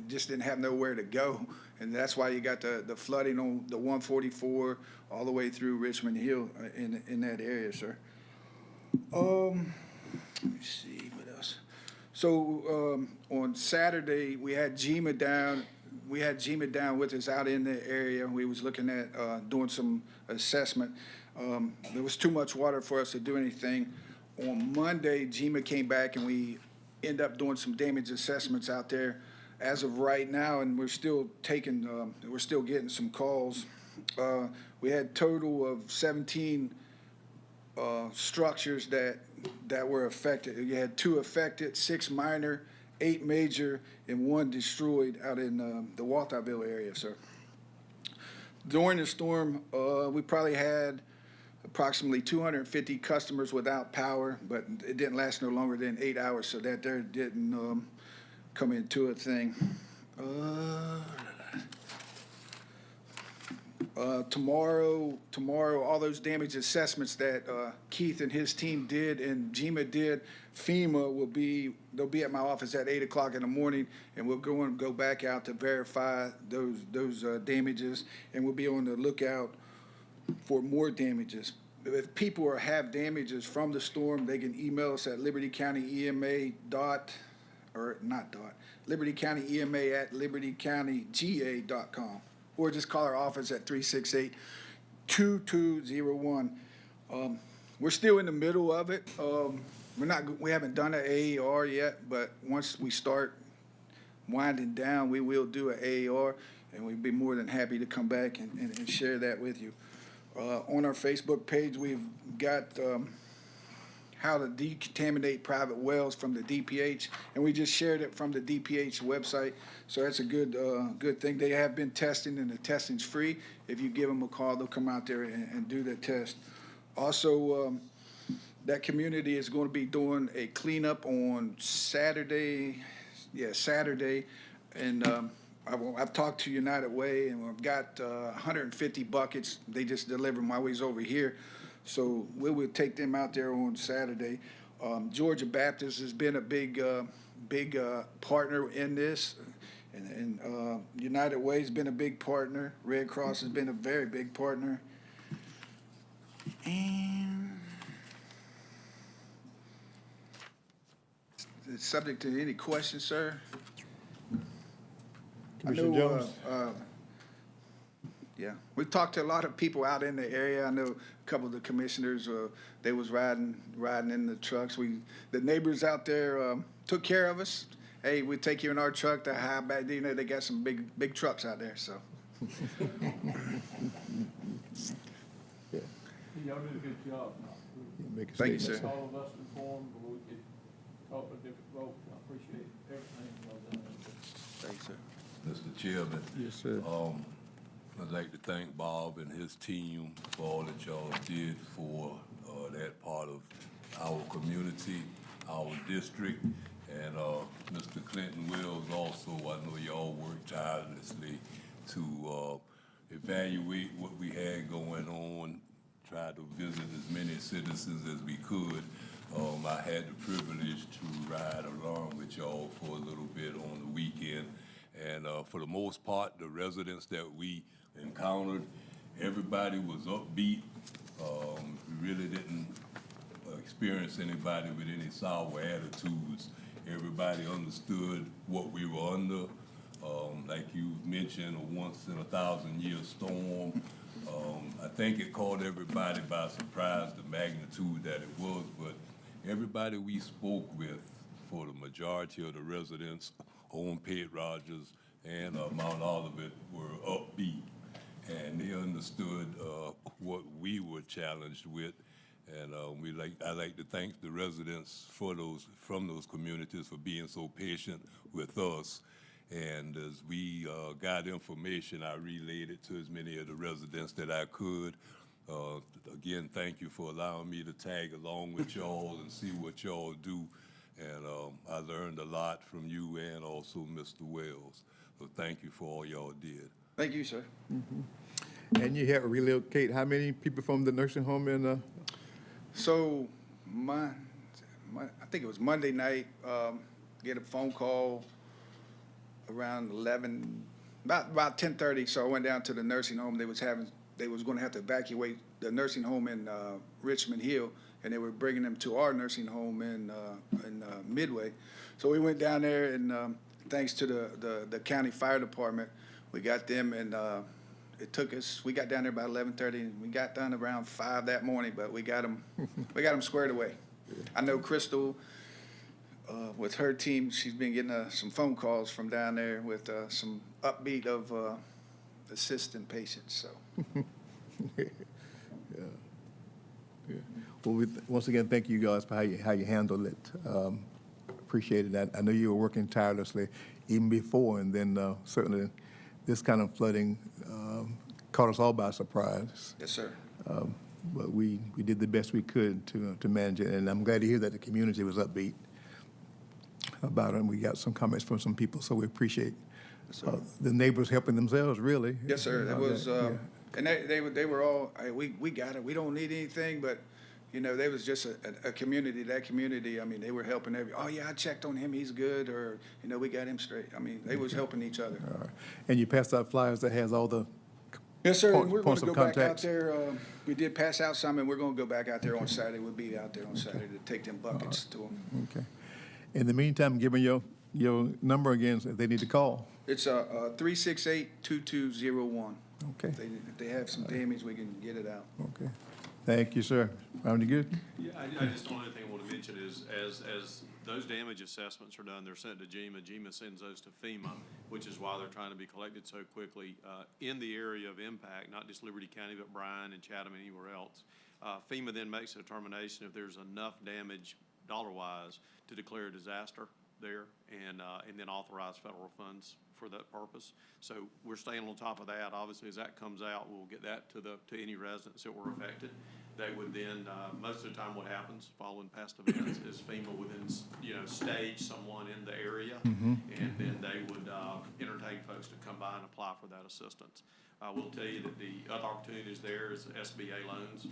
didn't have nowhere to go, and that's why you got the flooding on the 144 all the way through Richmond Hill in that area, sir. Let me see what else. So on Saturday we had GEMA down. We had GEMA down with us out in the area. We was looking at doing some assessment. There was too much water for us to do anything. On Monday, GEMA came back and we end up doing some damage assessments out there. As of right now, and we're still getting some calls. We had total of 17 structures that were affected. You had 2 affected, 6 minor, 8 major, and 1 destroyed out in the Walterville area, sir. During the storm, we probably had approximately 250 customers without power, but it didn't last no longer than 8 hours, so that there didn't come into a thing. Tomorrow, all those damage assessments that Keith and his team did and GEMA did, FEMA they'll be at my office at 8 o'clock in the morning, and we'll go back out to verify those damages, and we'll be on the lookout for more damages. If people have damages from the storm, they can email us at libertycountyema@libertycountyga.com, or just call our office at 368-2201. We're still in the middle of it. We haven't done an AAR yet, but once we start winding down, we will do an AAR, and we'd be more than happy to come back and share that with you. On our Facebook page, we've got how to decontaminate private wells from the DPH, and we just shared it from the DPH website, so that's a good thing. They have been testing, and the testing's free. If you give them a call, they'll come out there and do the test. Also, that community is going to be doing a cleanup on Saturday, and I've talked to United Way, and we've got 150 buckets. They just delivered my ways over here. So we will take them out there on Saturday. Georgia Baptist has been a big partner in this, and United Way has been a big partner. Red Cross has been a very big partner. And it's subject to any questions, sir? Commissioner Jones? Yeah, we talked to a lot of people out in the area. I know a couple of the commissioners, they was riding in the trucks. The neighbors out there took care of us. Hey, we take you in our truck to high back. You know, they got some big trucks out there, so. Y'all did a good job. Thank you, sir. All of us informed, but we could talk to different folks. I appreciate everything y'all done. Thanks, sir. Mr. Chairman. Yes, sir. I'd like to thank Bob and his team for all that y'all did for that part of our community, our district, And Mr. Clinton Wills also, I know y'all worked tirelessly to evaluate what we had going on, try to visit as many citizens as we could. I had the privilege to ride along with y'all for a little bit on the weekend. And for the most part, the residents that we encountered, everybody was upbeat. We really didn't experience anybody with any sour attitudes. Everybody understood what we were under. Like you mentioned, a once-in-a-thousand-year storm. I think it caught everybody by surprise, the magnitude that it was, but everybody we spoke with, for the majority of the residents on Pete Rogers and Mount Olivet, were upbeat, and they understood what we were challenged with. And I like to thank the residents from those communities for being so patient with us. And as we got information, I relayed it to as many of the residents that I could. Again, thank you for allowing me to tag along with y'all and see what y'all do. And I learned a lot from you and also Mr. Wells. So thank you for all y'all did. Thank you, sir. Mm-hmm. And you had to relocate how many people from the nursing home in? So I think it was Monday night, get a phone call around 11, about 10:30. So I went down to the nursing home. They was going to have to evacuate the nursing home in Richmond Hill, and they were bringing them to our nursing home in Midway. So we went down there, and thanks to the county fire department, we got them, and it took us. We got down there about 11:30, and we got done around 5 that morning. But we got them squared away. I know Crystal, with her team, she's been getting some phone calls from down there with some upbeat of assistant patients. So. Yeah. Well, once again, thank you guys for how you handled it. Appreciate it. I know you were working tirelessly even before, and then certainly this kind of flooding caught us all by surprise. Yes, sir. But we did the best we could to manage it, and I'm glad to hear that the community was upbeat about it, and we got some comments from some people, so we appreciate the neighbors helping themselves, really. Yes, sir. That was, and they were all, hey, we got it. We don't need anything, but they was just a community. That community, I mean, they were helping oh yeah, I checked on him, he's good, or we got him straight. I mean, they was helping each other. All right. And you passed out flyers that has all the yes, sir. And we're going points to of go back contacts. out there. We did pass out some, and we're going to go back out there on Saturday. We'll be out there on Saturday to take them buckets to them. Okay. In the meantime, give me your number again if they need to call. It's 368-2201. Okay. If they have some damage, we can get it out. Okay. Thank you, sir. Found you good? Yeah, I just, the only thing I want to mention is as those damage assessments are done, they're sent to GEMA. GEMA sends those to FEMA, which is why they're trying to be collected so quickly. In the area of impact, not just Liberty County, but Bryan and Chatham and anywhere else, FEMA then makes a determination if there's enough damage dollar-wise to declare a disaster there and then authorize federal funds for that purpose. So we're staying on top of that. Obviously, as that comes out, we'll get that to any residents that were affected. They would then, most of the time what happens following past events is FEMA would then, stage someone in the area, and then they would entertain folks to come by and apply for that assistance. I will tell you that the other opportunities there is SBA loans,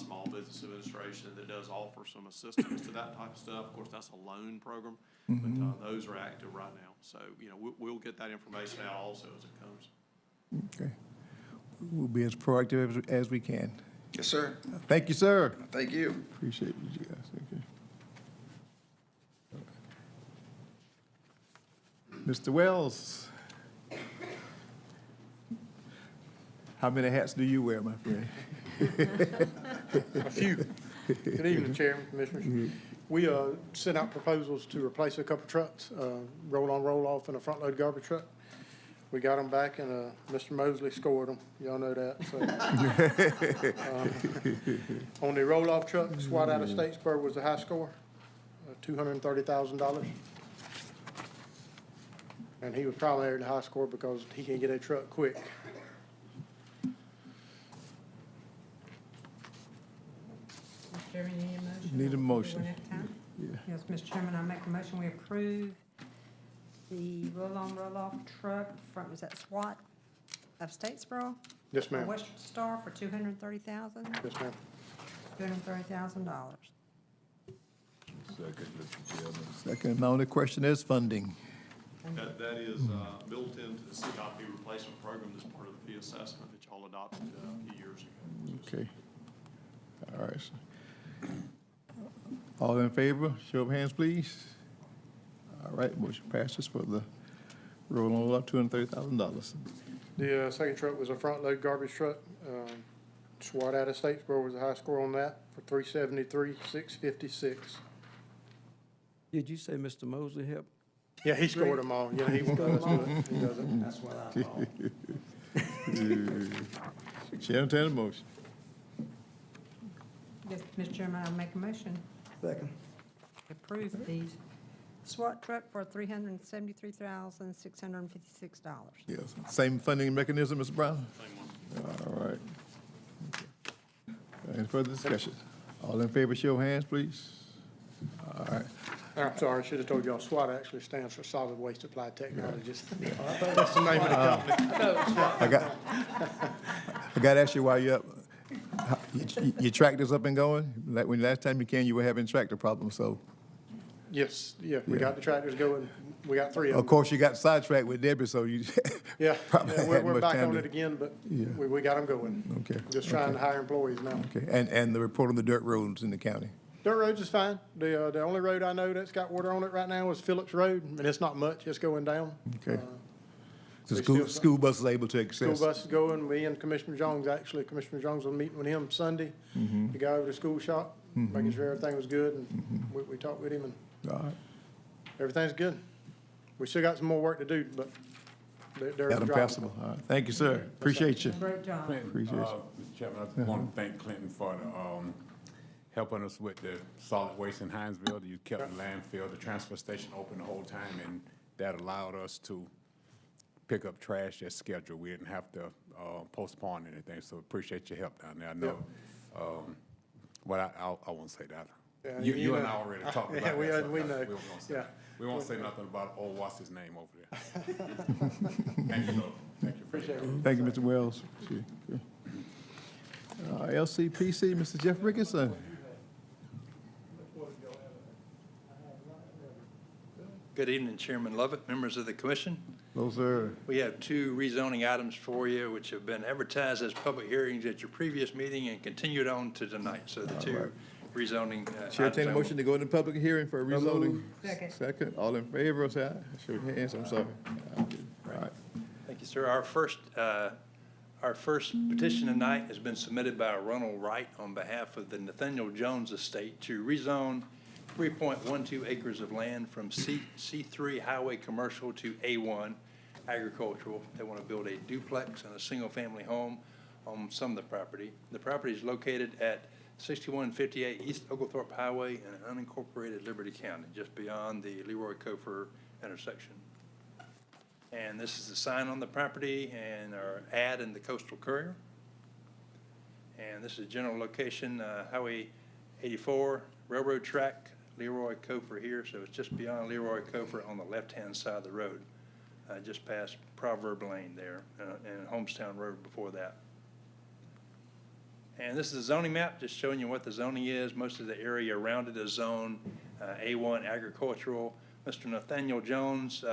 Small Business Administration, that does offer some assistance to that type of stuff. Of course, that's a loan program, but those are active right now. So, we'll get that information out also as it comes. Okay. We'll be as proactive as we can. Yes, sir. Thank you, sir. Thank you. Appreciate you guys. Thank you. Mr. Wells. How many hats do you wear, my friend? A few. Good evening, Chairman, Commissioners. We sent out proposals to replace a couple trucks, roll-on, roll-off, and a front-load garbage truck. We got them back, and Mr. Mosley scored them. Y'all know that. So, on the roll-off truck, SWAT out of Statesboro was the high score, $230,000. And he was probably the high score because he can get a truck quick. Chairman, need a motion? Need a motion. Yes, Mr. Chairman, I make a motion, we approve the roll-on, roll-off truck from, is that SWAT of Statesboro? Yes, ma'am. Western Star for $230,000? Yes, ma'am. $230,000. Second, Mr. Chairman. Second, my only question is funding. That is built into the CIP replacement program as part of the fee assessment that y'all adopted a few years ago. Okay. All right. All in favor, show of hands, please. All right, motion passes for the roll on up $230,000. The second truck was a front-load garbage truck. SWAT out of Statesboro was the high score on that for $373,656. Did you say Mr. Mosley helped? Yeah, he scored them all. Yeah, he does do it. He does it. That's what I thought. Chair, entertain a motion. Yes, Mr. Chairman, I make a motion, Second. approve the SWAT truck for $373,656. Yes, same funding mechanism, Mr. Brown? Same one. All right. Any further discussion? All in favor, show of hands, please. All right. I'm sorry, I should have told y'all, SWAT actually stands for Solid Waste Applied Technologies. That's the name of the company. I got to ask you while you're up, your tractor's up and going? Like when last time you came, you were having tractor problems, so. Yes, yeah, we got the tractors going. We got 3 of them. Of course, you got sidetracked with Debby, so you Yeah, probably yeah, hadn't we're much back time on to- it again, but Yeah. we got them going. Okay. Just trying to hire employees now. Okay, and the report on the dirt roads in the county? Dirt roads is fine. The only road I know that's got water on it right now is Phillips Road, and it's not much, it's going down. Okay. The we school, still- school bus is able to School access? bus is going, me and Commissioner Jones, actually, Commissioner Jones was meeting with him Sunday to go over to the school shop, making sure everything was good, and we talked with him, and All right. everything's good. We still got some more work to do, but they're Adam driving. Passable. All right. Thank you, sir. Appreciate you. Great job. Clinton, Appreciate you. Mr. Chairman, I just want to thank Clinton for the, helping us with the solid waste in Hinesville. You kept the landfill, the transfer station open the whole time, and that allowed us to pick up trash as scheduled. We didn't have to postpone anything, so appreciate your help down there. I know, but I won't say that. Yeah, You and know. I already talked about Yeah, that. we so know. won't say Yeah. that. We won't say nothing about, oh, what's his name over there. Thank you, Lord. Thank you. Appreciate it. Thank you, Mr. Wells. Okay. LCPC, Mr. Jeff Rickerson. Good evening, Chairman Lovett, members of the commission. Hello, sir. We have 2 rezoning items for you, which have been advertised as public hearings at your previous meeting and continued on to tonight. So the 2 rezoning Chair, items. take a motion to go into public hearing for a rezoning. Second. Second. All in favor, say aye. Show your hands, I'm sorry. All right. Thank you, sir. Our first petition tonight has been submitted by Ronald Wright on behalf of the Nathaniel Jones estate to rezone 3.12 acres of land from C3 highway commercial to A1 agricultural. They want to build a duplex and a single-family home on some of the property. The property is located at 6158 East Oglethorpe Highway in an unincorporated Liberty County, just beyond the Leroy Cofer intersection. And this is the sign on the property and our ad in the Coastal Courier. And this is general location, Highway 84, railroad track, Leroy Cofer here. So it's just beyond Leroy Cofer on the left-hand side of the road, just past Proverb Lane there, and Homestown Road before that. And this is a zoning map, just showing you what the zoning is. Most of the area around it is zone A1 agricultural. Mr. Nathaniel Jones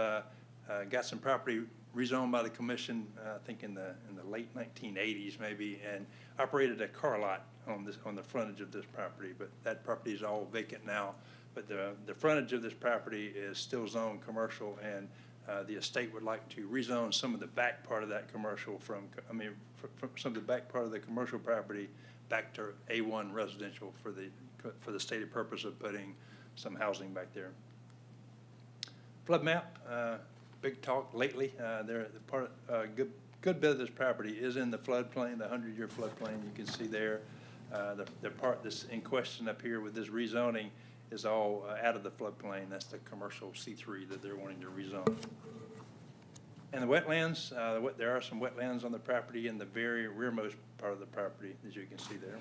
got some property rezoned by the commission, I think in the late 1980s maybe, and operated a car lot on the frontage of this property. But that property is all vacant now. But the frontage of this property is still zoned commercial, and the estate would like to rezone some of the back part of that commercial from some of the back part of the commercial property back to A1 residential for the stated purpose of putting some housing back there. Flood map, big talk lately. Good bit of this property is in the floodplain, the 100-year floodplain. You can see there. The part that's in question up here with this rezoning is all out of the floodplain. That's the commercial C3 that they're wanting to rezone. And the wetlands, there are some wetlands on the property in the very rearmost part of the property, as you can see there.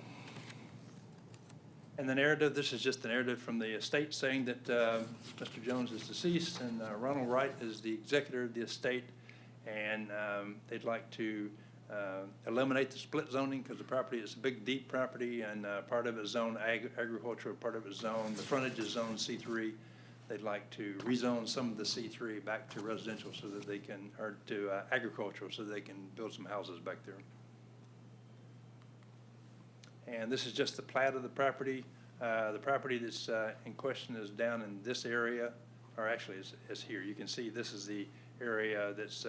And the narrative, this is just the narrative from the estate saying that Mr. Jones is deceased and Ronald Wright is the executor of the estate. And they'd like to eliminate the split zoning because the property is a big, deep property and part of it is zoned agricultural, part of it is zoned, the frontage is zoned C3. They'd like to rezone some of the C3 back to residential so that they can, or to agricultural so they can build some houses back there. And this is just the plat of the property. The property that's in question is down in this area, or actually it's here. You can see this is the area that's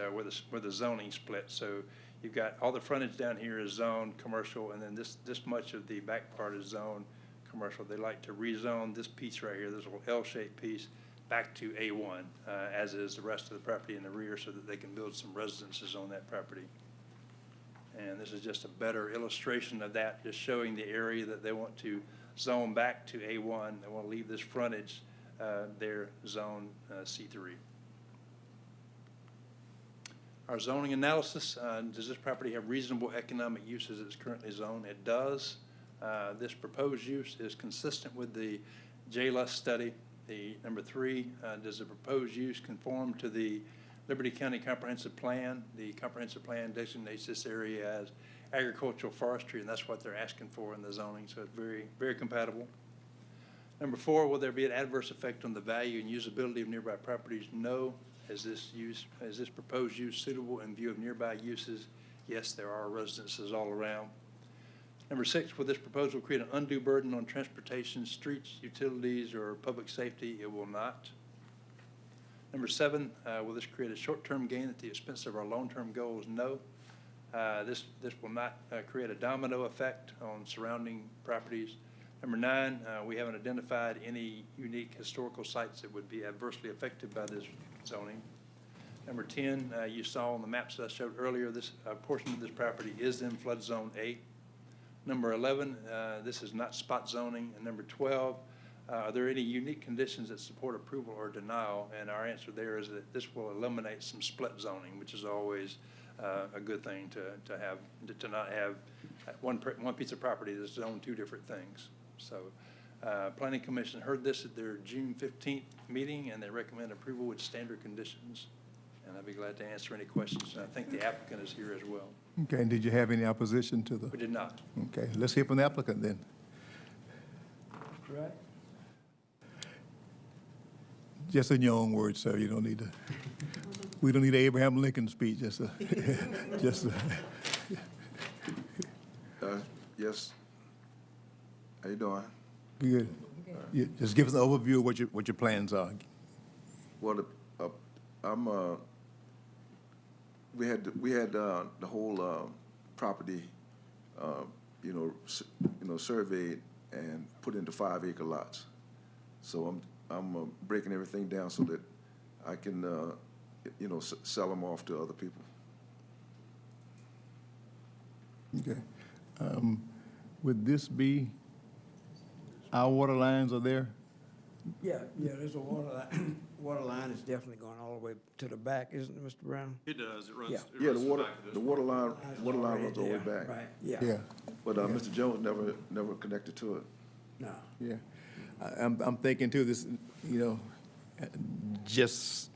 where the zoning split. So you've got all the frontage down here is zoned commercial, and then this much of the back part is zoned commercial. They like to rezone this piece right here, this little L-shaped piece, back to A1, as is the rest of the property in the rear, so that they can build some residences on that property. And this is just a better illustration of that, just showing the area that they want to zone back to A1. They want to leave this frontage their zone C3. Our zoning analysis, does this property have reasonable economic use as it's currently zoned? It does. This proposed use is consistent with the JLUS study. The number 3, does the proposed use conform to the Liberty County Comprehensive Plan? The comprehensive plan designates this area as agricultural forestry, and that's what they're asking for in the zoning, so it's very, very compatible. Number 4, will there be an adverse effect on the value and usability of nearby properties? No. Is this proposed use suitable in view of nearby uses? Yes, there are residences all around. Number 6, will this proposal create an undue burden on transportation, streets, utilities, or public safety? It will not. Number 7, will this create a short-term gain at the expense of our long-term goals? No. This will not create a domino effect on surrounding properties. Number 9, we haven't identified any unique historical sites that would be adversely affected by this zoning. Number 10, you saw on the maps that I showed earlier, this portion of this property is in flood zone 8. Number 11, this is not spot zoning. And number 12, are there any unique conditions that support approval or denial? And our answer there is that this will eliminate some split zoning, which is always a good thing to not have one piece of property that's zoned 2 different things. So Planning Commission heard this at their June 15th meeting, and they recommend approval with standard conditions. And I'd be glad to answer any questions. And I think the applicant is here as well. Okay, and did you have any opposition to the? We did not. Okay, let's hear from the applicant then. Right. Just in your own words, sir, you don't need to, we don't need an Abraham Lincoln speech, just yes. How you doing? Good. Yeah, just give us an overview of what your plans are. Well, we had the whole property, surveyed and put into 5-acre lots. So I'm breaking everything down so that I can, sell them off to other people. Okay. Would this be, our water lines are there? Yeah, there's a water line. Water line is definitely going all the way to the back, isn't it, Mr. Brown? It does. It runs. Yeah. It Yeah, runs the water line runs all the way back. Right, yeah. Yeah. But Mr. Jones never connected to it. No. Yeah. I'm thinking too, this, just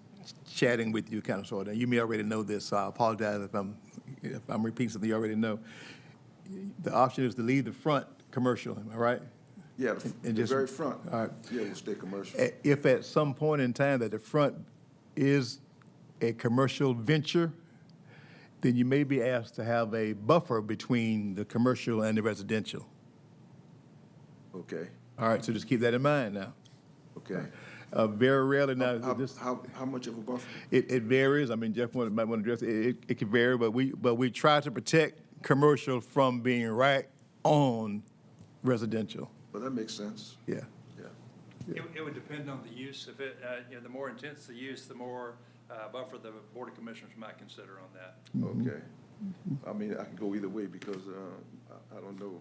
chatting with you kind of sort of, you may already know this, so I apologize if I'm repeating something you already know. The option is to leave the front commercial, am I right? Yeah, the very front. All right. Yeah, we'll stay commercial. If at some point in time that the front is a commercial venture, then you may be asked to have a buffer between the commercial and the residential. Okay. All right, so just keep that in mind now. Okay. Very rarely now. How much of a buffer? It varies. I mean, Jeff might want to address it. It can vary, but we try to protect commercial from being right on residential. Well, that makes sense. Yeah. Yeah. It would depend on the use. If it, the more intense the use, the more buffer the Board of Commissioners might consider on that. Okay. I mean, I can go either way because I don't know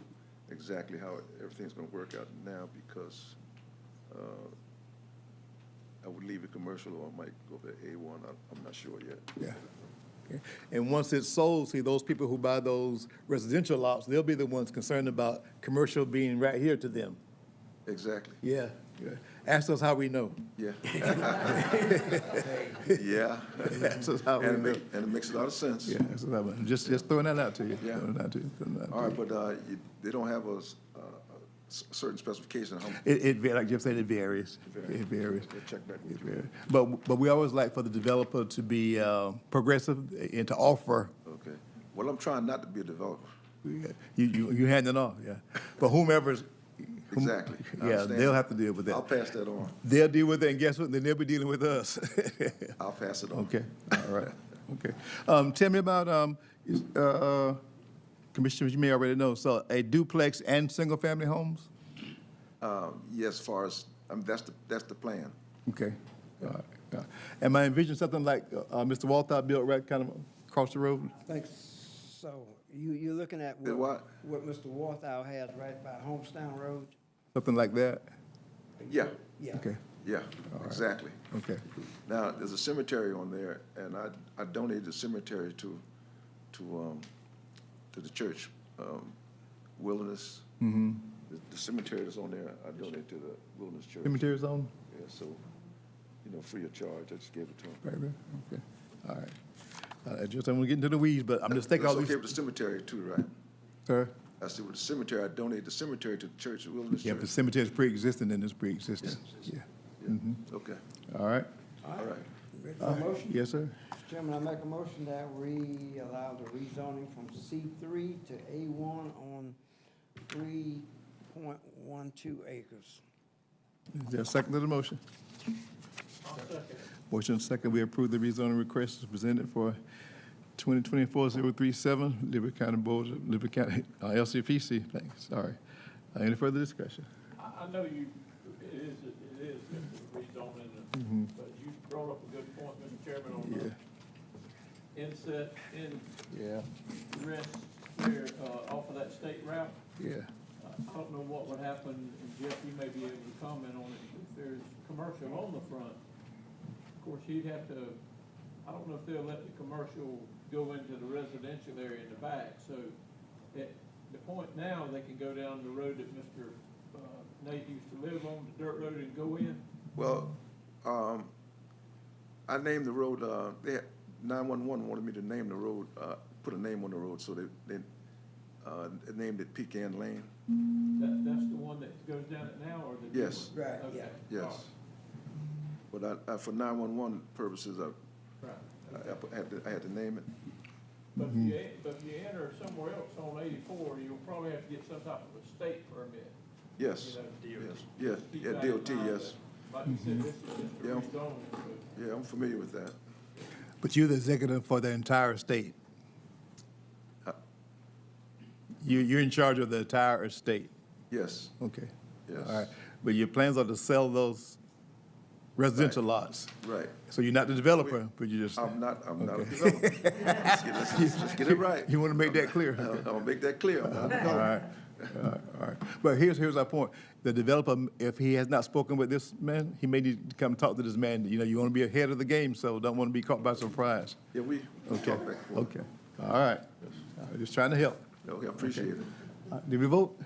exactly how everything's going to work out now because I would leave it commercial or I might go to A1. I'm not sure yet. Yeah. Okay. And once it's sold, see, those people who buy those residential lots, they'll be the ones concerned about commercial being right here to them. Exactly. Yeah, yeah. Ask us how we know. Yeah. Yeah. Ask us how we know. And it makes a lot of sense. Yeah, that's what I'm, just throwing that out to you. Yeah. Throwing that out to you. Throwing that out to All right, you. but they don't have a certain specification. Like Jeff said, it varies. It varies. We'll check back with It you. varies. But we always like for the developer to be progressive and to offer. Okay. Well, I'm trying not to be a developer. You hand it off, yeah. But whomever's. Exactly. I Yeah, understand. they'll have to deal with that. I'll pass that on. They'll deal with it, and guess what? Then they'll be dealing with us. I'll pass it on. Okay, all right, okay. Tell me about, Commissioners, you may already know, so a duplex and single-family homes? Yes, as far as, that's the plan. Okay, all right. Yeah. Am I envisioning something like Mr. Walthour built right kind of across the road? Thanks. So you're looking at what Mr. Walthour has right by Homestown Road? Something like that? Yeah. Yeah. Okay, Yeah, exactly. okay. Now, there's a cemetery on there, and I donated the cemetery to the church, Wilderness. Mm-hmm. The cemetery that's on there, I donated to the Wilderness Church. Cemetery zone? Yeah, so, free of charge, I just gave it to them. Baby, okay, all right. I just don't want to get into the weeds, but I'm just thinking all It's these. okay with the cemetery too, right? Sir? I said with the cemetery, I donated the cemetery to the church, the Wilderness Yeah, if the Church. cemetery is pre-existing, then it's pre-existing. Yes. Yeah. Mhm. Okay, All right. all right. Ready for a motion? Yes, sir. Mr. Chairman, I make a motion that we allow the rezoning from C3 to A1 on 3.12 acres. Is there a second to the motion? Motion second, we approve the rezoning request as presented for 2024-037, Liberty County Board, Liberty County, LCPC, thanks, sorry. Any further discussion? I know it is rezoning, Mhm. but you brought up a good point, Mr. Chairman, on Yeah, the inset, yeah, rest there, off of that state route. yeah. I don't know what would happen, and Jeff, you may be able to comment on it, if there's commercial on the front. Of course, you'd have to, I don't know if they'll let the commercial go into the residential area in the back, so at the point now, they can go down the road that Mr. Nate used to live on, the dirt road, and go in. Well, I named the road, 911 wanted me to name the road, put a name on the road, so they named it Pecan Lane. That's the one that goes down it now, or the? Yes. Right, Okay. yeah. Yes. But for 911 purposes, Right. I had to name it. But if you enter somewhere else on 84, you'll probably have to get some type of a state permit. Yes. You know, Yes. keep Yeah, that in DOT, mind yes. that, like you said, this is just a Yeah. rezoning, so. Yeah, I'm familiar with that. But you're the executive for the entire state. You're in charge of the entire estate. Yes, Okay. yes. All right. But your plans are to sell those residential lots. Right. So you're not the developer, but you just. I'm not a Okay. developer. Let's get it right. You want to make that clear? I'm gonna make that clear. I'm not a All developer. right, all right. But here's our point. The developer, if he has not spoken with this man, he may need to come talk to this man. You know, you want to be ahead of the game, so don't want to be caught by surprise. Yeah, we Okay, talk back and forth. okay. All right. Just trying to help. Okay, I appreciate it. Did we vote?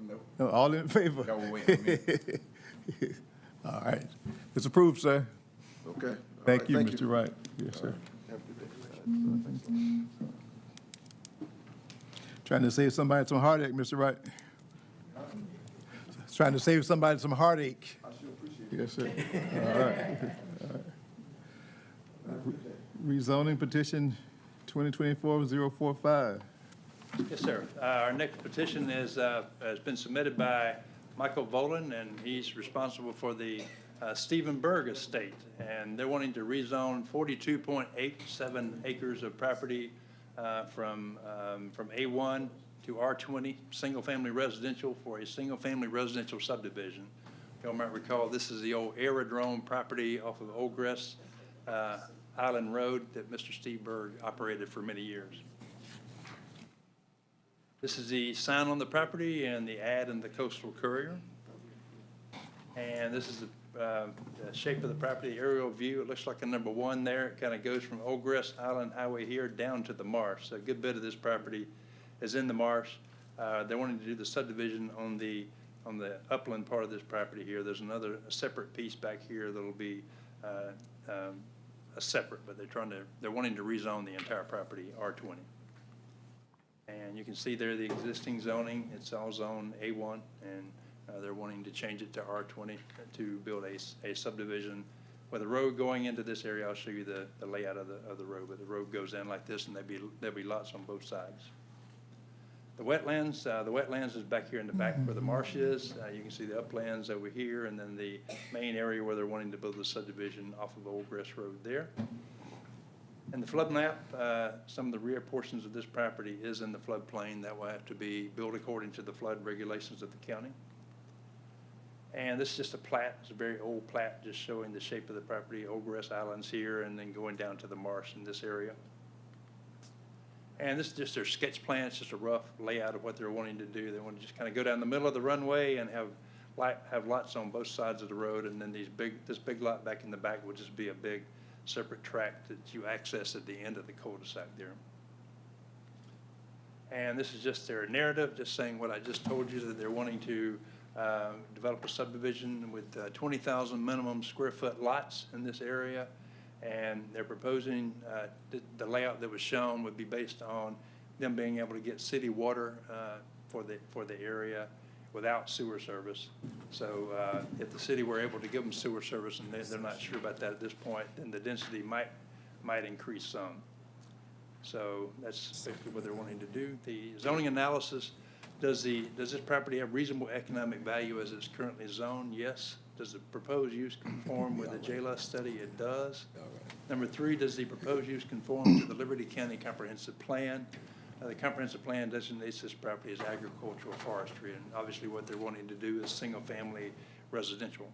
No. No, all in favor? Y'all were waiting for me. All right. It's approved, sir. Okay. All Thank right, you, Mr. Wright. Yes, sir. Have a good day. Trying to save somebody some heartache, Mr. Wright. Trying to save somebody some heartache. I sure appreciate it. Yes, sir. All right. All right. Rezoning petition 2024-045. Yes, sir. Our next petition has been submitted by Michael Volan, and he's responsible for the Stephen Berg estate. And they're wanting to rezone 42.87 acres of property from A1 to R20, single-family residential, for a single-family residential subdivision. Y'all might recall, this is the old aerodrome property off of Old Grass Island Road that Mr. Steve Berg operated for many years. This is the sign on the property and the ad in the Coastal Courier. And this is the shape of the property, aerial view. It looks like a number 1 there. It kind of goes from Old Grass Island Highway here down to the marsh. So a good bit of this property is in the marsh. They're wanting to do the subdivision on the on the upland part of this property here. There's a separate piece back here that'll be a separate, but they're wanting to rezone the entire property R20. And you can see there the existing zoning. It's all zone A1, and they're wanting to change it to R20 to build a subdivision with a road going into this area. I'll show you the layout of the road, but the road goes in like this, and there'll be lots on both sides. The wetlands is back here in the back where the marsh is. You can see the uplands over here, and then the main area where they're wanting to build the subdivision off of Old Grass Road there. And the flood map, some of the rear portions of this property is in the floodplain. That will have to be built according to the flood regulations of the county. And this is just a plat. It's a very old plat, just showing the shape of the property. Old Grass Islands here, and then going down to the marsh in this area. And this is just their sketch plan. It's just a rough layout of what they're wanting to do. They want to just kind of go down the middle of the runway and have lots on both sides of the road, and then this big lot back in the back would just be a big separate tract that you access at the end of the cul-de-sac there. And this is just their narrative, just saying what I just told you, that they're wanting to develop a subdivision with 20,000 minimum square foot lots in this area. And they're proposing the layout that was shown would be based on them being able to get city water for the area without sewer service. So if the city were able to give them sewer service, and they're not sure about that at this point, then the density might increase some. So that's basically what they're wanting to do. The zoning analysis, does this property have reasonable economic value as it's currently zoned? Yes. Does the proposed use conform with the JLUS study? It does. Number 3, does the proposed use conform to the Liberty County Comprehensive Plan? The comprehensive plan designates this property as agricultural forestry, and obviously what they're wanting to do is single-family residential.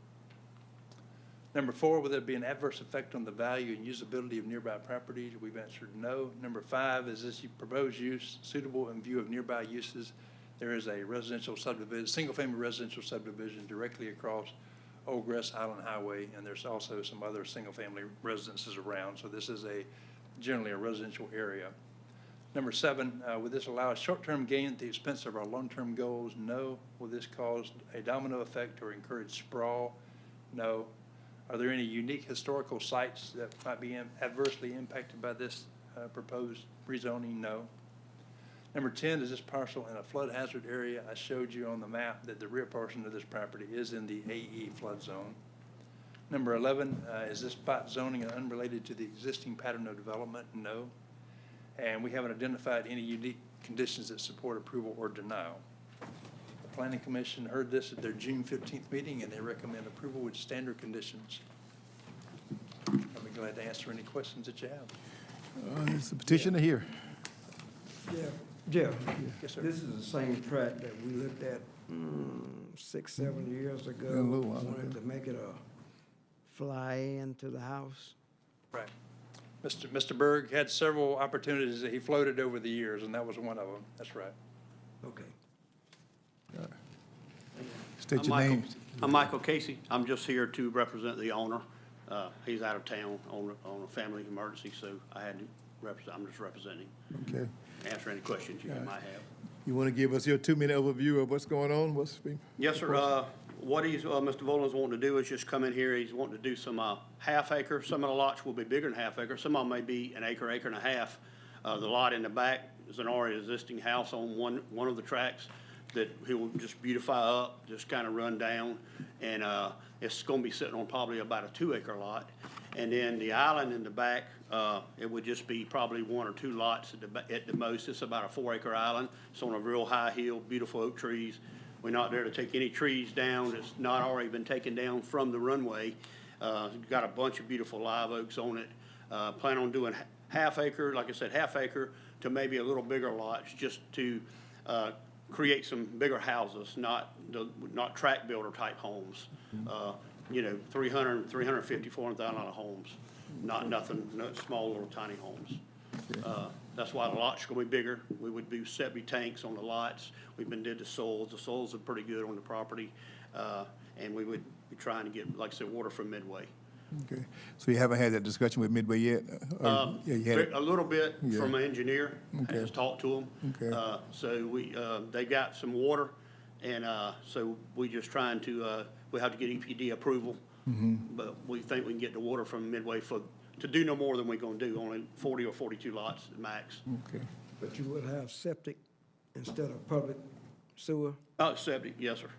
Number 4, will there be an adverse effect on the value and usability of nearby properties? We've answered no. Number 5, is this proposed use suitable in view of nearby uses? There is a residential subdivision, single-family residential subdivision directly across Old Grass Island Highway, and there's also some other single-family residences around. So this is generally a residential area. Number 7, would this allow a short-term gain at the expense of our long-term goals? No. Will this cause a domino effect or encourage sprawl? No. Are there any unique historical sites that might be adversely impacted by this proposed rezoning? No. Number 10, is this parcel in a flood hazard area? I showed you on the map that the rear portion of this property is in the AE flood zone. Number 11, is this spot zoning and unrelated to the existing pattern of development? No. And we haven't identified any unique conditions that support approval or denial. The Planning Commission heard this at their June 15th meeting, and they recommend approval with standard conditions. I'll be glad to answer any questions that you have. There's a petitioner here. Jeff, Yes, sir. this is the same track that we looked at 6, 7 years ago. A little while Wanted ago. to make it a fly-in to the house. Right. Mr. Berg had several opportunities that he floated over the years, and that was one of them. That's right. Okay. State your name. I'm Michael Casey. I'm just here to represent the owner. He's out of town on a family emergency, so I had to represent, I'm just representing. Okay. Answer any questions you might have. You want to give us your 2-minute overview of what's going on? Yes, sir. What Mr. Volan's wanting to do is just come in here. He's wanting to do some half acre. Some of the lots will be bigger than half acre. Some of them may be an acre, acre and a half. The lot in the back is an already existing house on one of the tracks that he will just beautify up, just kind of run down. And it's going to be sitting on probably about a 2-acre lot. And then the island in the back, it would just be probably 1 or 2 lots at the most. It's about a 4-acre island. It's on a real high hill, beautiful oak trees. We're not there to take any trees down that's not already been taken down from the runway. Got a bunch of beautiful live oaks on it. Plan on doing half acre, like I said, half acre to maybe a little bigger lots, just to create some bigger houses, not tract builder type homes. 300, 350, 400,000 homes, not small little tiny homes. That's why the lots are going to be bigger. We would do septic tanks on the lots. We've did the soils. The soils are pretty good on the property. And we would be trying to get, like I said, water from Midway. Okay. So you haven't had that discussion with Midway yet? Yeah, you had a little bit from an engineer. Okay. I just talked to them. Okay. So they got some water, And so we just trying to, we have to get EPD approval. But we think we can get the water from Midway to do no more than we're gonna do, only 40 or 42 lots at max. Okay. But you will have septic instead of public sewer? Septic, yes, sir.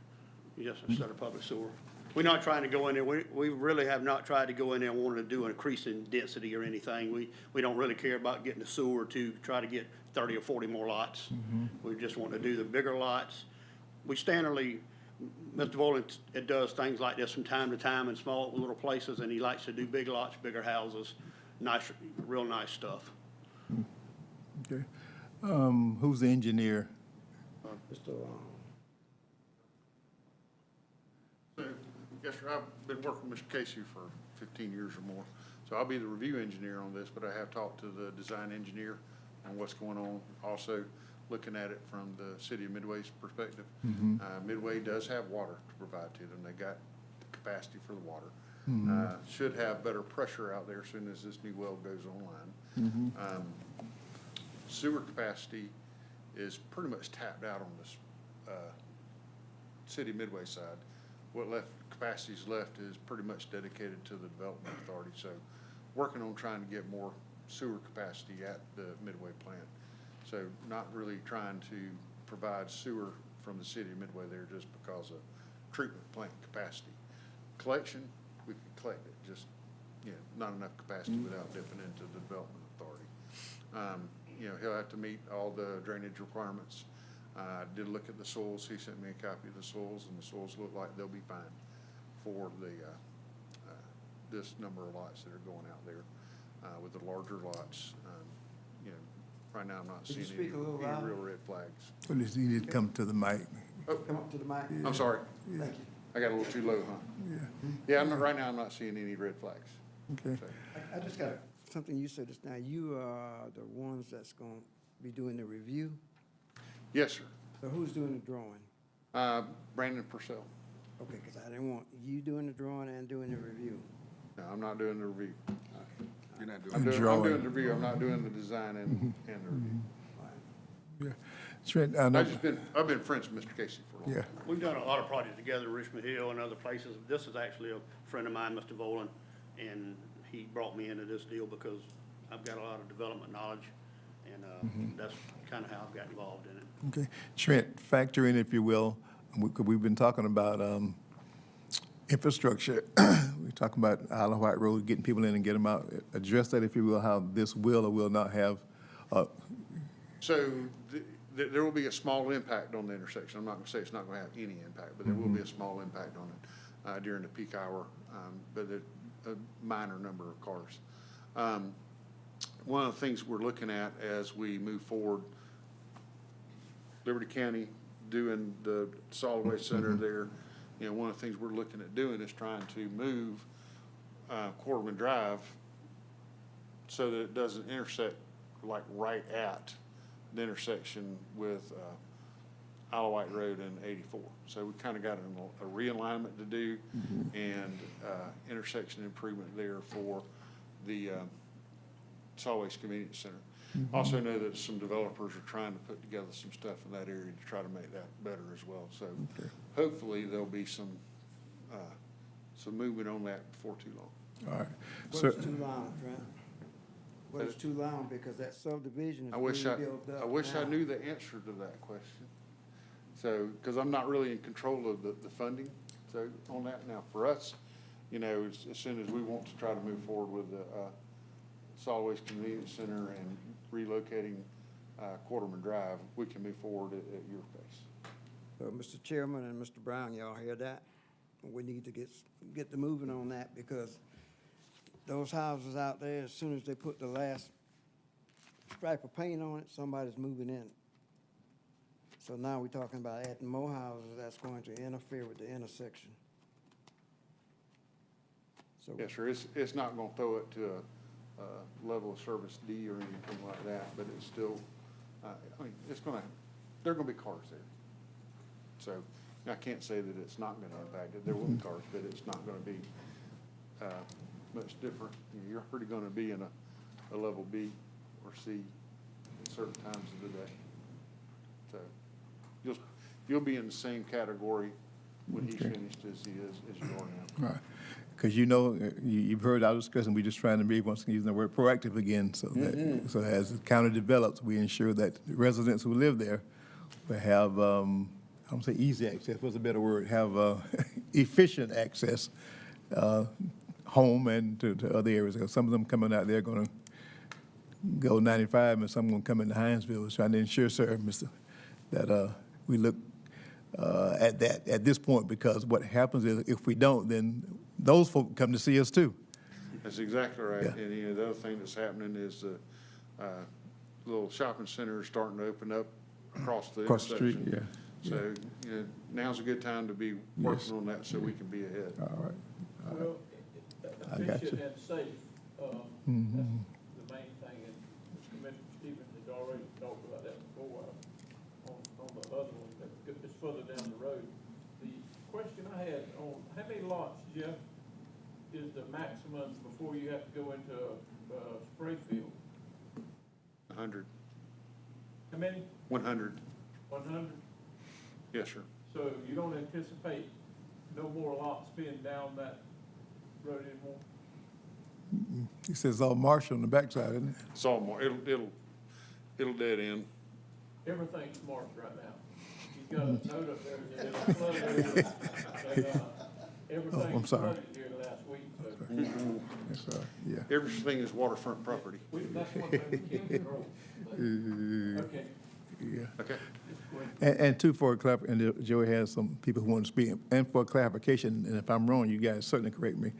Yes, sir, instead of public sewer. We're not trying to go in there, we really have not tried to go in there and wanted to do an increase in density or anything. We don't really care about getting the sewer to try to get 30 or 40 more lots. We just want to do the bigger lots. We standardly, Mr. Volan, it does things like this from time to time in small little places, and he likes to do big lots, bigger houses, nice, real nice stuff. Okay. Who's the engineer? Mr. So, yes, sir, I've been working with Mr. Casey for 15 years or more. So I'll be the review engineer on this, but I have talked to the design engineer on what's going on. Also, looking at it from the city of Midway's perspective. Midway does have water to provide to them. They got the capacity for the water. Should have better pressure out there as soon as this new well goes online. Sewer capacity is pretty much tapped out on this city Midway side. What capacity is left is pretty much dedicated to the development authority. So working on trying to get more sewer capacity at the Midway plant. So not really trying to provide sewer from the city of Midway there just because of treatment plant capacity. Collection, we can collect it, just, not enough capacity without dipping into the development authority. He'll have to meet all the drainage requirements. I did look at the soils. He sent me a copy of the soils, and the soils look like they'll be fine for the this number of lots that are going out there with the larger lots. Right now I'm not seeing any real red flags. Well, you need to come to the mic. Oh, Come up to the mic. I'm sorry. Thank you. I got a little too low, huh? Yeah. Yeah, right now I'm not seeing any red flags. Okay. So, I just got something you said just now. You are the ones that's going to be doing the review? yes, sir. So who's doing the drawing? Brandon Purcell. Okay, because I didn't want you doing the drawing and doing the review. No, I'm not doing the review. You're not doing I'm Drawing. doing the review. I'm not doing the design and the review. Yeah. Trent, I know. I've been friends with Mr. Casey for a long Yeah. time. We've done a lot of projects together, Richmond Hill and other places. This is actually a friend of mine, Mr. Volan, and he brought me into this deal because I've got a lot of development knowledge, and that's kind of how I've got involved in it. Okay. Trent, factor in, if you will, we've been talking about infrastructure. We're talking about Isle of White Road, getting people in and get them out. Address that, if you will, how this will or will not have. So there will be a small impact on the intersection. I'm not going to say it's not going to have any impact, but there will be a small impact on it during the peak hour, but a minor number of cars. One of the things we're looking at as we move forward, Liberty County doing the solid waste center there, one of the things we're looking at doing is trying to move Quarterman Drive so that it doesn't intersect like right at the intersection with Isle of Wight Road and 84. So we kind of got a realignment to do and intersection improvement there for the solid waste convenience center. Also know that some developers are trying to put together some stuff in that area to try to make that better as well. So hopefully there'll be some movement on that before too long. All right. What's too long, Trent? What is too long? Because that subdivision is being built up I wish I now. knew the answer to that question. So, because I'm not really in control of the funding, so on that. Now, for us, as soon as we want to try to move forward with the solid waste convenience center and relocating Quarterman Drive, we can move forward at your pace. So, Mr. Chairman and Mr. Brown, y'all hear that? We need to get the moving on that, because those houses out there, as soon as they put the last stripe of paint on it, somebody's moving in. So now we're talking about adding more houses that's going to interfere with the intersection. So Yes, sir. It's not going to throw it to a level of service D or anything like that, but it's still, there are going to be cars there. So I can't say that it's not going to impact it. There will be cars, but it's not going to be much different. You're already going to be in a level B or C at certain times of the day. So you'll be in the same category when he's finished as you are now. Right. Because you've heard our discussion, we're just trying to be, once again, using the word proactive again, so that, so as the county develops, we ensure that the residents who live there will have, I don't say easy access, what's a better word, have efficient access home and to other areas. Because some of them coming out there going to go 95, and some going to come into Hinesville. Trying to ensure, sir, Mr., that we look at that at this point, because what happens is if we don't, then those folk come to see us too. That's exactly right. Yeah. And the other thing that's happening is little shopping centers starting to open up across the street, intersection. yeah. So, now's a good time to be working on that so we can be ahead. All right. Well, I got you. efficient and safe, that's the main thing, and Commissioner Stevens had already talked about that before, on the other one, that it's further down the road. The question I had on, how many lots, Jeff, is the maximum before you have to go into a spray field? 100. How many? 100. 100? Yes, sir. So you don't anticipate no more lots being down that road anymore? He says all marsh on the backside, isn't it? It's all more, it'll dead end. Everything's marked right now. He's got a note up there that it'll flood area, but, everything's I'm sorry. flooded here last week, so. Yes, sir. Yeah. Everything is waterfront property. That's one thing we can't control. Okay. Yeah. Okay. And two, for a and Joey has some people who want to speak, and for clarification, and if I'm wrong, you guys certainly correct me.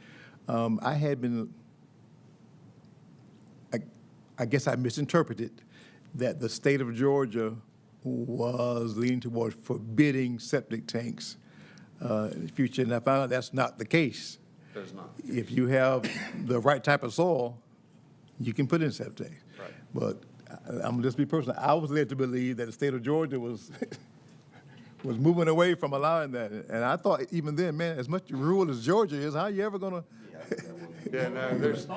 I had been, I guess I misinterpreted that the state of Georgia was leaning towards forbidding septic tanks in the future, and I found out that's not the case. Does not. If you have the right type of soil, you can put in septic tanks. Right. But I'm just be personal. I was led to believe that the state of Georgia was was moving away from allowing that, and I thought even then, man, as much rural as Georgia is, how you ever gonna? Yeah, no, there's,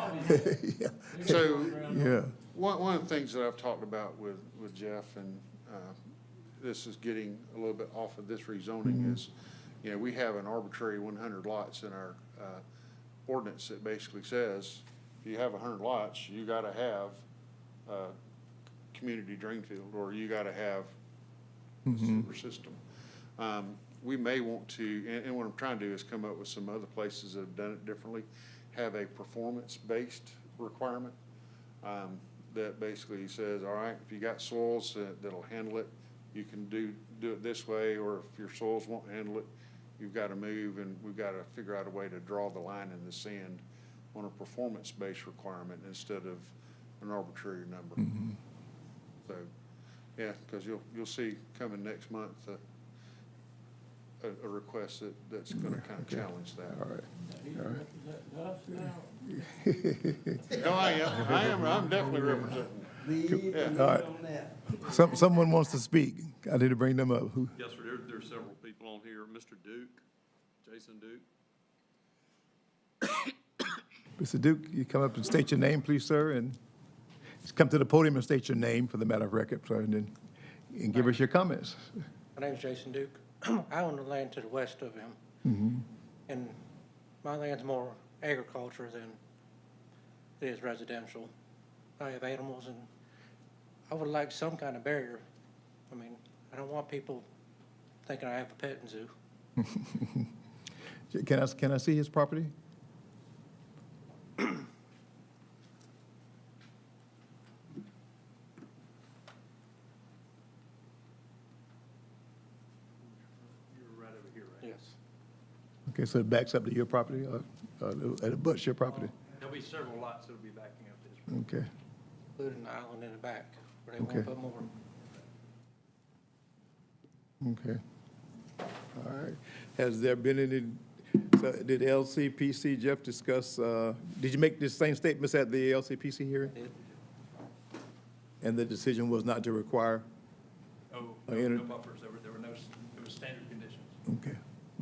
Yeah. so, Yeah. one of the things that I've talked about with Jeff, and this is getting a little bit off of this rezoning, is, we have an arbitrary 100 lots in our ordinance that basically says, if you have 100 lots, you gotta have a community drain field, or you gotta have a sewer system. We may want to, and what I'm trying to do is come up with some other places that have done it differently, have a performance-based requirement that basically says, all right, if you got soils that'll handle it, you can do it this way, or if your soils won't handle it, you've got to move, and we've got to figure out a way to draw the line in the sand on a performance-based requirement instead of an arbitrary number. So, yeah, because you'll see coming next month a request that's going to kind of challenge that. All right. No, I'm definitely representing. All right. Someone wants to speak. I need to bring them up. Who? Yes, sir, there's several people on here. Mr. Duke, Jason Duke. Mr. Duke, you come up and state your name, please, sir, and just come to the podium and state your name for the matter of record, sir, and give us your comments. My name's Jason Duke. I own the land to the west of him. And my land's more agriculture than it is residential. I have animals, and I would like some kind of barrier. I mean, I don't want people thinking I have a petting zoo. Can I see his property? Yes. Okay, so it backs up to your property, or it abuts your property? There'll be several lots that'll be backing up to this, Okay. including the island in the back, where they Okay. won't put more. Okay. All right. Has there been any, so did LCPC, Jeff, discuss, did you make the same statements at the LCPC hearing? Did. And the decision was not to require? No buffers, there were no, it was standard conditions. Okay,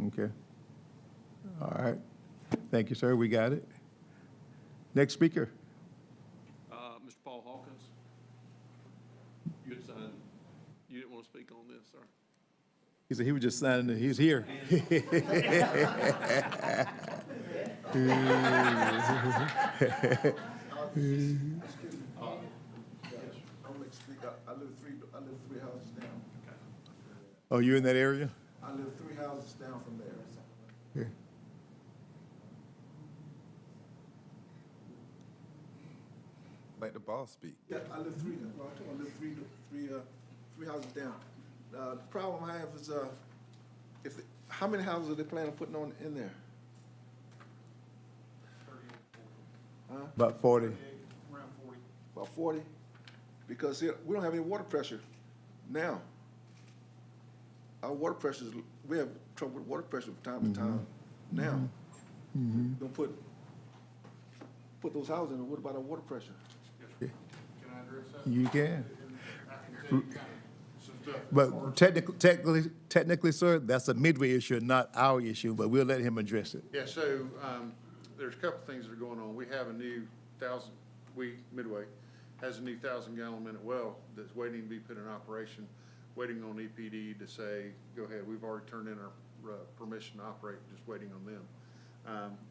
okay. All right. Thank you, sir. We got it. Next speaker. Mr. Paul Hawkins. You had signed, you didn't want to speak on this, sir? He said he was just signing it. He's here. I live three houses down. Oh, you in that area? I live 3 houses down from there. Here. Let the boss speak. Yeah, I live three houses down. The problem I have is, how many houses are they planning on putting on in there? Huh? About 40. Around 40. About 40? Because here, we don't have any water pressure now. Our water pressure we have trouble with water pressure from time to time now. Don't put those houses in, what about our water pressure? Can I address that? You can. I can tell you kind of some stuff. But technically, sir, that's a Midway issue, not our issue, but we'll let him address it. Yeah, so, there's a couple things that are going on. We have a new Midway has a new 1,000-gallon a minute well that's waiting to be put in operation, waiting on EPD to say, go ahead, we've already turned in our permission to operate, just waiting on them.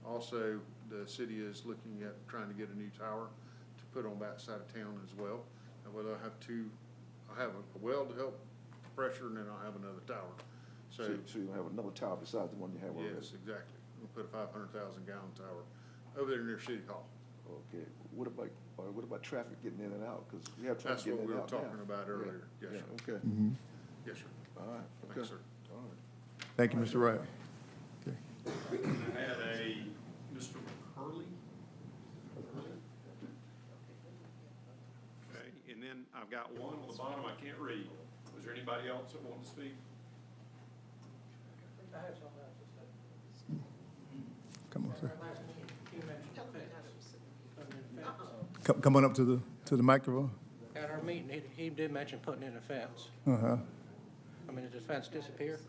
Also, the city is looking at trying to get a new tower to put on that side of town as well. And whether I'll have a well to help pressure, and then I'll have another tower. So you'll have another tower besides the one you have already? Yes, exactly. We'll put a 500,000-gallon tower over there near City Hall. Okay, what about traffic getting in and out? Because we have traffic That's what getting we in were and out now. talking about earlier. Yes, Yeah, sir. okay. Yes, sir. All right, okay. Thanks, sir. All right. Thank you, Mr. Wright. Okay. I had a Mr. Hurley. Okay, and then I've got one on the bottom I can't read. Was there anybody else that wanted to speak? Come on, sir. Come on up to the microphone. At our meeting, he did mention putting in a fence. Uh-huh. I mean, did the fence disappear?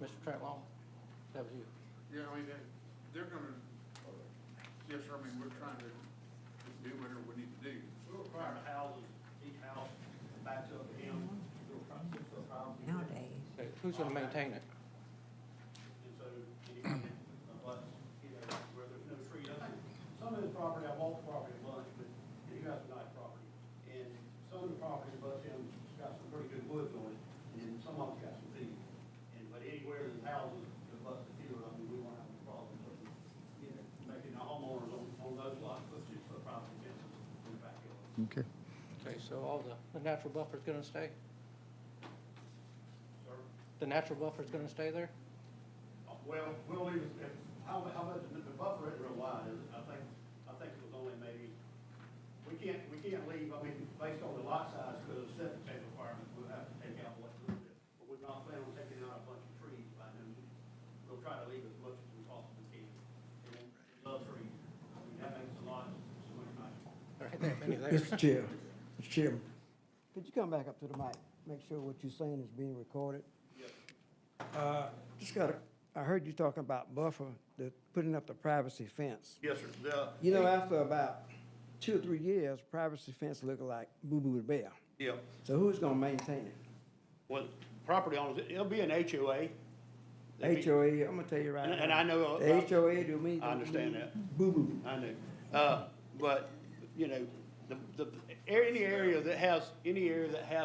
Mr. Trent Long? That was you. Yeah, I mean, they're gonna, yes, sir, I mean, we're trying to do whatever we need to do. We require the houses, each house backs up to him. Nowadays. Hey, who's gonna maintain it? And so, anybody, unless, where there's no tree, some of his property, I walked the property a bunch, but he got some nice property. And some of the property, but him's got some pretty good woods on it, and some of it's got some trees. But anywhere there's houses, that bust the field, I mean, we won't have a problem with, making the homeowners on those lots, put 6-foot privacy fences in the backyard. Okay. Okay, so all the natural buffer's gonna stay? Sir? The natural buffer's gonna stay there? Well, we'll leave, how much, the buffer isn't real wide, is it? I think it was only maybe, we can't leave, I mean, based on the lot size, because of the septic tank requirements, we'll have to take out what's little bit. But we're not planning on taking out a bunch of trees by no means. We'll try to leave as much as we possibly can. And love trees, I mean, that makes the lot so much nicer. There ain't that many there. Mr. Chairman, could you come back up to the mic? Make sure what you're saying is being recorded. Yes. I heard you talking about buffer, putting up the privacy fence. Yes, sir. You know, after about 2 or 3 years, privacy fence look like Boo-Boo the Bear. Yeah. So who's gonna maintain it? Well, property owners, it'll be an HOA. HOA, I'm gonna tell you right now. And I know. The HOA do me. I understand that. Boo-Boo. I know. But, any area that has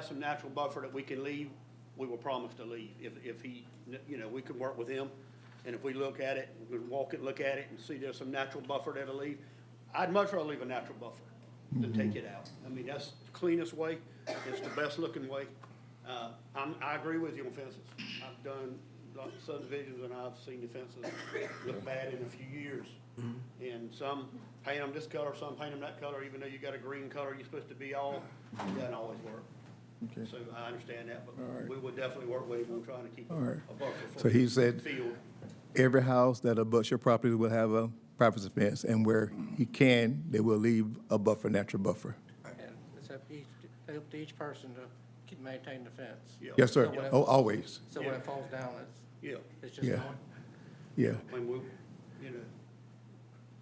some natural buffer that we can leave, we will promise to leave. If he, we can work with him, and if we look at it, we can walk it, look at it, and see there's some natural buffer that'll leave, I'd much rather leave a natural buffer than take it out. I mean, that's the cleanest way, it's the best looking way. I agree with you on fences. I've done subdivisions and I've seen the fences look bad in a few years. And some paint them this color, some paint them that color, even though you got a green color you're supposed to be all, it doesn't always work. Okay. So I understand that, but right. we would definitely work with him on trying to keep All right. a buffer for So he the said field. every house that abuts your property will have a privacy fence, and where he can, they will leave a buffer, natural buffer. And it's up to each person to keep maintaining the fence. Yeah. Yes, sir. So when it- Oh, always. So when it falls down, it's just Yeah. gone? Yeah. I mean,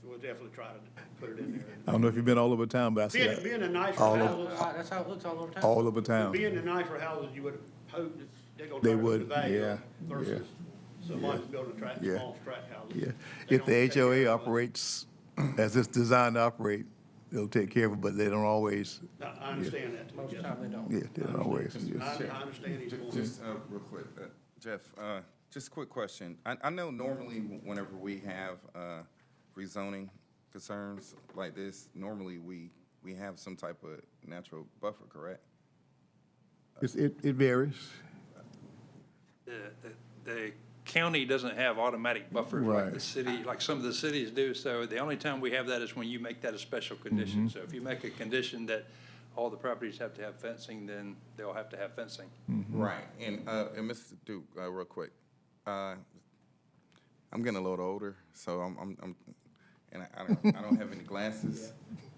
we'll definitely try to put it in there. I don't know if you've been all over town, but I see that Being a nicer all houses. over, That's how it looks all over town. all over town. Being the nicer houses, you would hope that they're gonna They try to would, put the value yeah, up versus somebody's building a tract, Yeah. small tract houses. Yeah. They If the don't take care HOA of it. operates as it's designed to operate, they'll take care of it, but they don't always, I understand that too. Most yes. time they don't. yeah, they don't always. yes. I understand he's going. Just real quick, Jeff, just a quick question. I know normally whenever we have rezoning concerns like this, normally we have some type of natural buffer, correct? It varies. The county doesn't have automatic buffers like the Right. city, like some of the cities do. So the only time we have that is when you make that a special condition. So if you make a condition that all the properties have to have fencing, then they'll have to have fencing. Right, and Mr. Duke, real quick, I'm getting a little older, so I don't have any glasses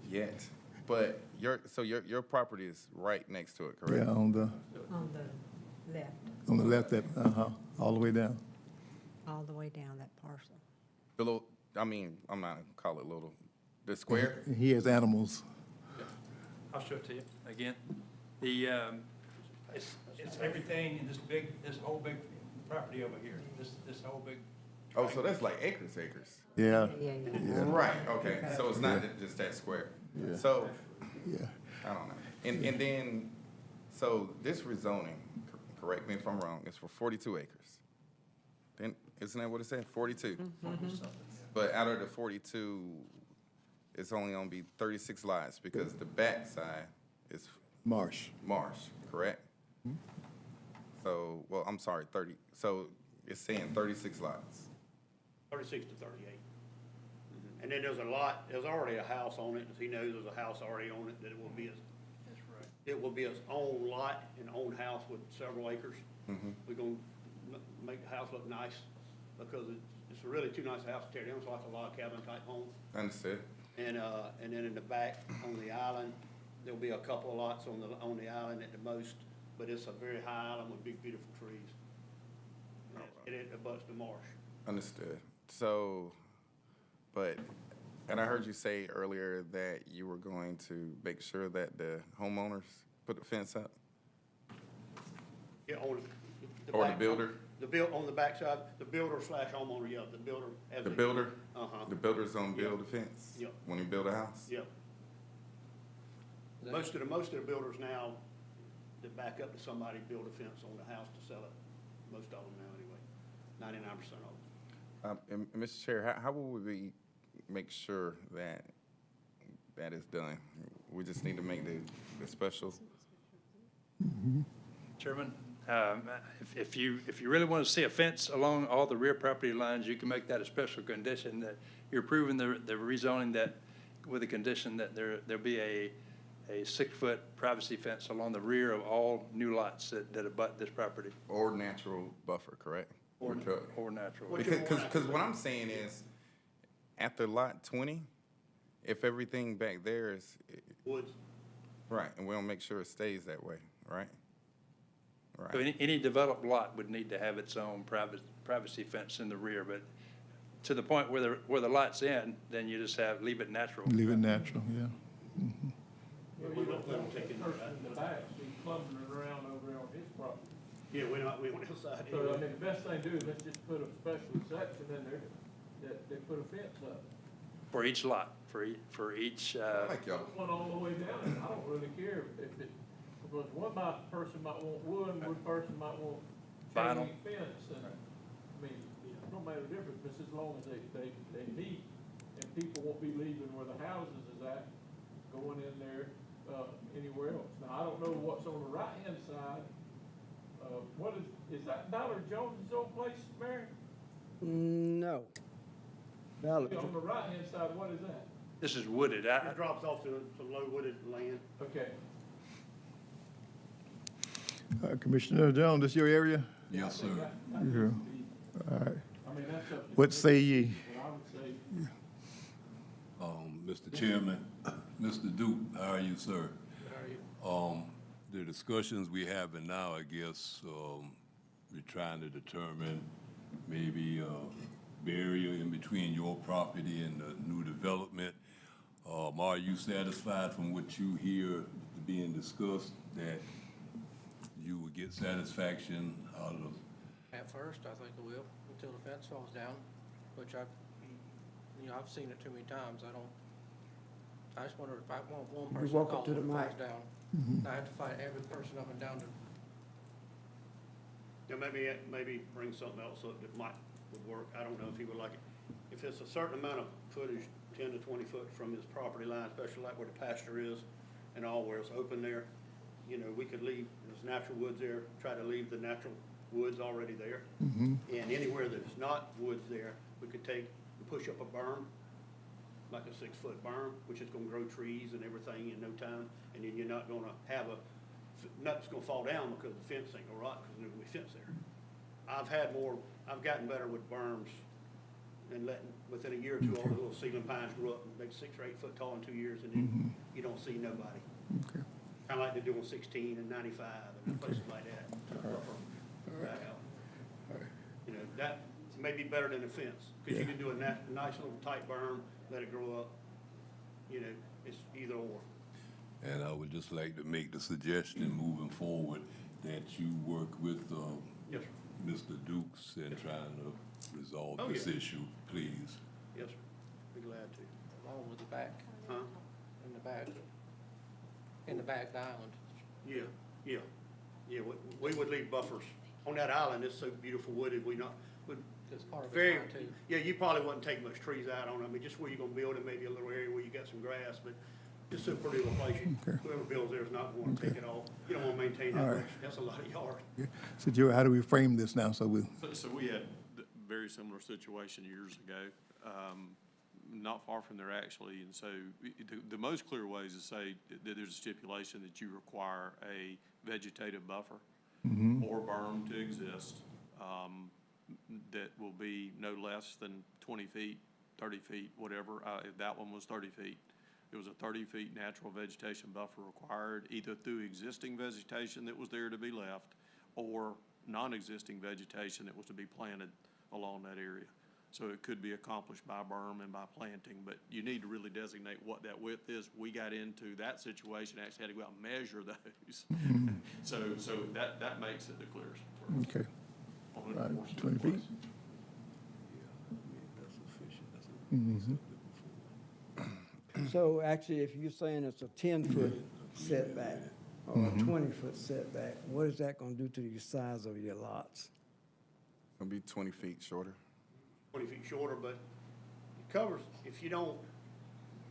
yet. But your property is right next to it, correct? Yeah, on the left, all the way down. all the way down that parcel. The little, I'm not gonna call it little, the square? He has animals. I'll show it to you again. It's everything in this whole big property over here, this whole big. Oh, so that's like acres. Yeah. Yeah. Right, okay, so it's not just that square. Yeah. So, Yeah. I don't know. And then, so this rezoning, correct me if I'm wrong, is for 42 acres. Then, isn't that what it said, 42? But out of the 42, it's only gonna be 36 lots because the back side is Marsh. correct? So, well, I'm sorry, 30, so it's saying 36 lots. 36 to 38. And then there's a lot, there's already a house on it, he knows there's a house already on it, that it will be it will be his own lot and own house with several acres. We're gonna make the house look nice, because it's really too nice a house to tear down, it's like a log cabin type home. Understood. And then in the back, on the island, there'll be a couple of lots on the island at the most, but it's a very high island with big, beautiful trees. And it abuts the marsh. Understood. So, and I heard you say earlier that you were going to make sure that the homeowners put the fence up? Yeah, on Or the back- builder? On the backside, the builder slash homeowner, yeah, the builder. The builder? Uh-huh. The builder's gonna build the fence? Yep. When he build a house? Yep. Most of the builders now, that back up to somebody, build a fence on the house to sell it. Most of them now, anyway. 99% of them. And Mr. Chair, how will we make sure that that is done? We just need to make the special. Chairman, if you really want to see a fence along all the rear property lines, you can make that a special condition that you're approving the rezoning that with a condition that there'll be a 6-foot privacy fence along the rear of all new lots that abut this property. Or natural buffer, correct? Or natural. Because what I'm saying is, after lot 20, if everything back there is. Woods. Right, and we'll make sure it stays that way, right? So Right. any developed lot would need to have its own privacy fence in the rear, but to the point where the lot's in, then you just leave it natural. Leave it natural, yeah. We don't take it. Person in the back, he's clumping around over there on his property. Yeah, we went outside. So, I mean, the best thing to do is let's just put a special section in there that they put a fence up. For each lot, for each, Like y'all. One all the way down, and I don't really care if it, because person might want wood, and one person might want chain Vinyl. link fence, and, I mean, it don't matter the difference, just as long as they meet, and people won't be leaving where the houses is at, going in there, anywhere else. Now, I don't know what's on the right-hand side, what is that Dollar Jones's old place, Mary? No. On the right-hand side, what is that? this is wooded. It drops off to some low wooded land. Okay. Commissioner Jones, this your area? Yes, sir. Yeah. All right. I mean, that's up to. What say ye? But I would say, Mr. Chairman, Mr. Duke, how are you, sir? The discussions we having now, I guess, we're trying to determine maybe a barrier in between your property and the new development. Are you satisfied from what you hear being discussed that you would get satisfaction out of, At first, I think it will, until the fence falls down, which I've seen it too many times. I just wonder if I want one person to walk call up to when the it mic. falls down. I have to fight every person up and down to, Maybe bring something else up that would work. I don't know if he would like it. If it's a certain amount of footage, 10 to 20 foot from his property line, especially like where the pasture is and all where it's open there, you know, we could leave, there's natural woods there, try to leave the natural woods already there. And anywhere that's not woods there, we could push up a berm, like a 6-foot berm, which is gonna grow trees and everything in no time. And then you're not gonna have nothing's gonna fall down because the fence ain't gonna rot, because there's gonna be fence there. I've gotten better with berms and letting, within a year or two, all the little seedling pines grow up and make 6 or 8 foot tall in 2 years, and then you don't see nobody. Okay. Kinda like they do on 16 and 95 and places like that. Back out. You know, that may be better than a fence, because you can do a nice little tight berm, let it grow up. You know, it's either or. and I would just like to make the suggestion moving forward that you work with Yes, sir. Mr. Dukes in trying to resolve Oh, this yeah. issue, please. Yes, sir. Be glad to. along with the back, Huh? in the back of the island. Yeah, yeah. Yeah, we would leave buffers. On that island, it's so beautiful wooded, would That's part of very, it's fine too. yeah, you probably wouldn't take much trees out on it. I mean, just where you're gonna build it, maybe a little area where you got some grass, but it's so pretty little place. Whoever builds there is not gonna take it all. You don't wanna maintain that All much. right. That's a lot of yard. So Joe, how do we frame this now? So So we had a very similar situation years ago, not far from there actually. And so the most clear way is to say that there's a stipulation that you require a vegetative buffer or berm to exist that will be no less than 20 feet, 30 feet, whatever. That one was 30 feet. There was a 30 feet natural vegetation buffer required, either through existing vegetation that was there to be left or non-existing vegetation that was to be planted along that area. So it could be accomplished by berm and by planting, but you need to really designate what that width is. We got into that situation, actually had to go out and measure those. So that makes it the clearest for us. okay, on all right, enforcement 20 feet. place. So actually, if you're saying it's a 10-foot setback or a 20-foot setback, what is that gonna do to the size of your lots? It'll be 20 feet shorter. 20 feet shorter, but it covers, if you don't,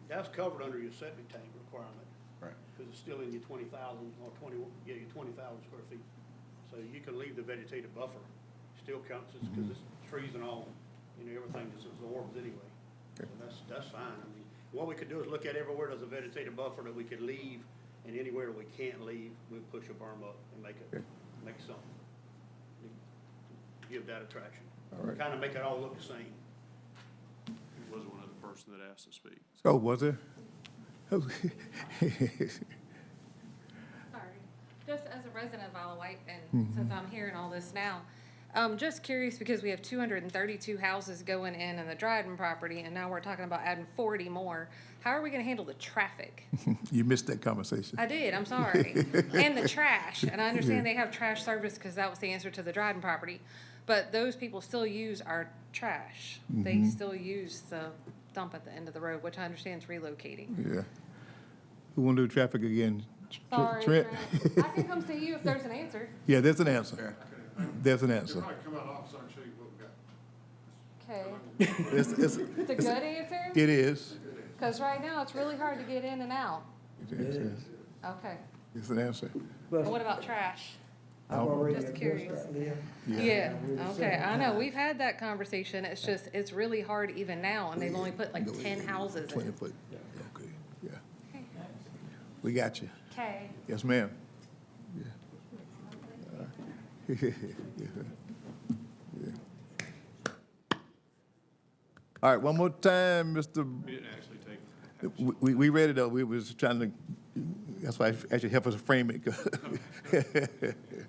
that's covered under your septic tank requirement. Right. Because it's still in your 20,000 or 20,000 square feet. So you can leave the vegetative buffer, still counts, because it's trees and all, you know, everything just absorbs anyway. So that's fine. I mean, what we could do is look at everywhere there's a vegetative buffer that we could leave, and anywhere that we can't leave, we'll push a berm up and make something. Give that attraction. All right. Kind of make it all look the same. He was one of the person that asked to speak. Oh, was there? Sorry. Just as a resident of Isle of Wight, and since I'm hearing all this now, just curious because we have 232 houses going in the Dryden property, and now we're talking about adding 40 more. How are we gonna handle the traffic? You missed that conversation. I did, I'm sorry. And the trash, and I understand they have trash service because that was the answer to the Dryden property. But those people still use our trash. They still use the dump at the end of the road, which I understand is relocating. Yeah. Who want to do traffic again? Sorry, Trent? Trent. I can come see you if there's an answer. Yeah, there's an answer. There's an answer. You'll probably come out office, I can show you what we got. Okay. It's It's a good answer? It is. Because right now, it's really hard to get in and out. It is. Okay. It's an answer. And what about trash? I've already Just addressed curious. that, Leah. Yeah, okay, I know, we've had that conversation, it's just, it's really hard even now, and they've only put like 10 houses 20 in. foot. Okay, yeah. We got you. Okay. Yes, ma'am. Yeah. All right, one more time, Mr. We didn't actually take. We read it though. We was trying to, that's why actually help us frame it.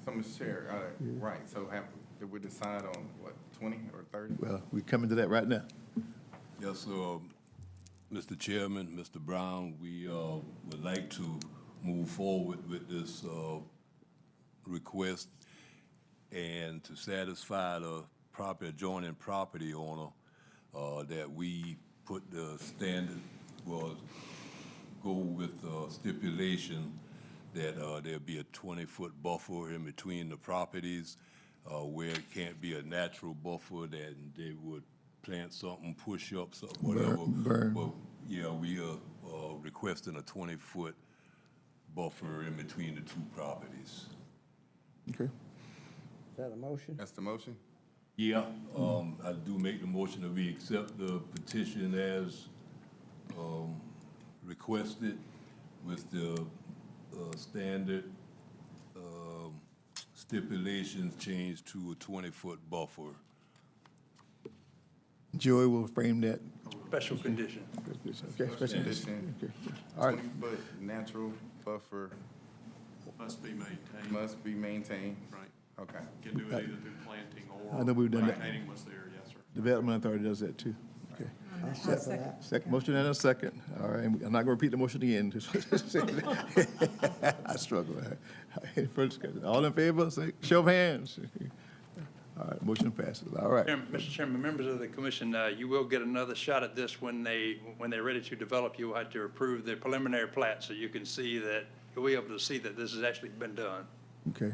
So, Mr. Chair, right, so did we decide on what, 20 or 30? Well, we coming to that right now. Yes, Mr. Chairman, Mr. Brown, we would like to move forward with this request and to satisfy the adjoining property owner, that we put the standard, well, go with the stipulation that there'll be a 20-foot buffer in between the properties, where it can't be a natural buffer, that they would plant something, push up something, whatever. Burn. But, yeah, we are requesting a 20-foot buffer in between the two properties. Okay. Is that a motion? That's the motion? Yeah, I do make the motion that we accept the petition as requested with the standard stipulations changed to a 20-foot buffer. Joy will frame that. Special condition. Okay, special condition. Okay. All right. 20-foot natural buffer Must be maintained. must be maintained. Right. Okay. Can do it either through planting I know we've or done that. maintaining what's there, yes, sir. Development Authority does that too. Okay. I'll second that. Second, motion and a second. All right, I'm not gonna repeat the motion again. I struggle. First, all in favor, say, show of hands. All right, motion passes. All right. Mr. Chairman, members of the commission, you will get another shot at this when they're ready to develop. You will have to approve the preliminary plat so you can see that, you'll be able to see that this has actually been done. Okay.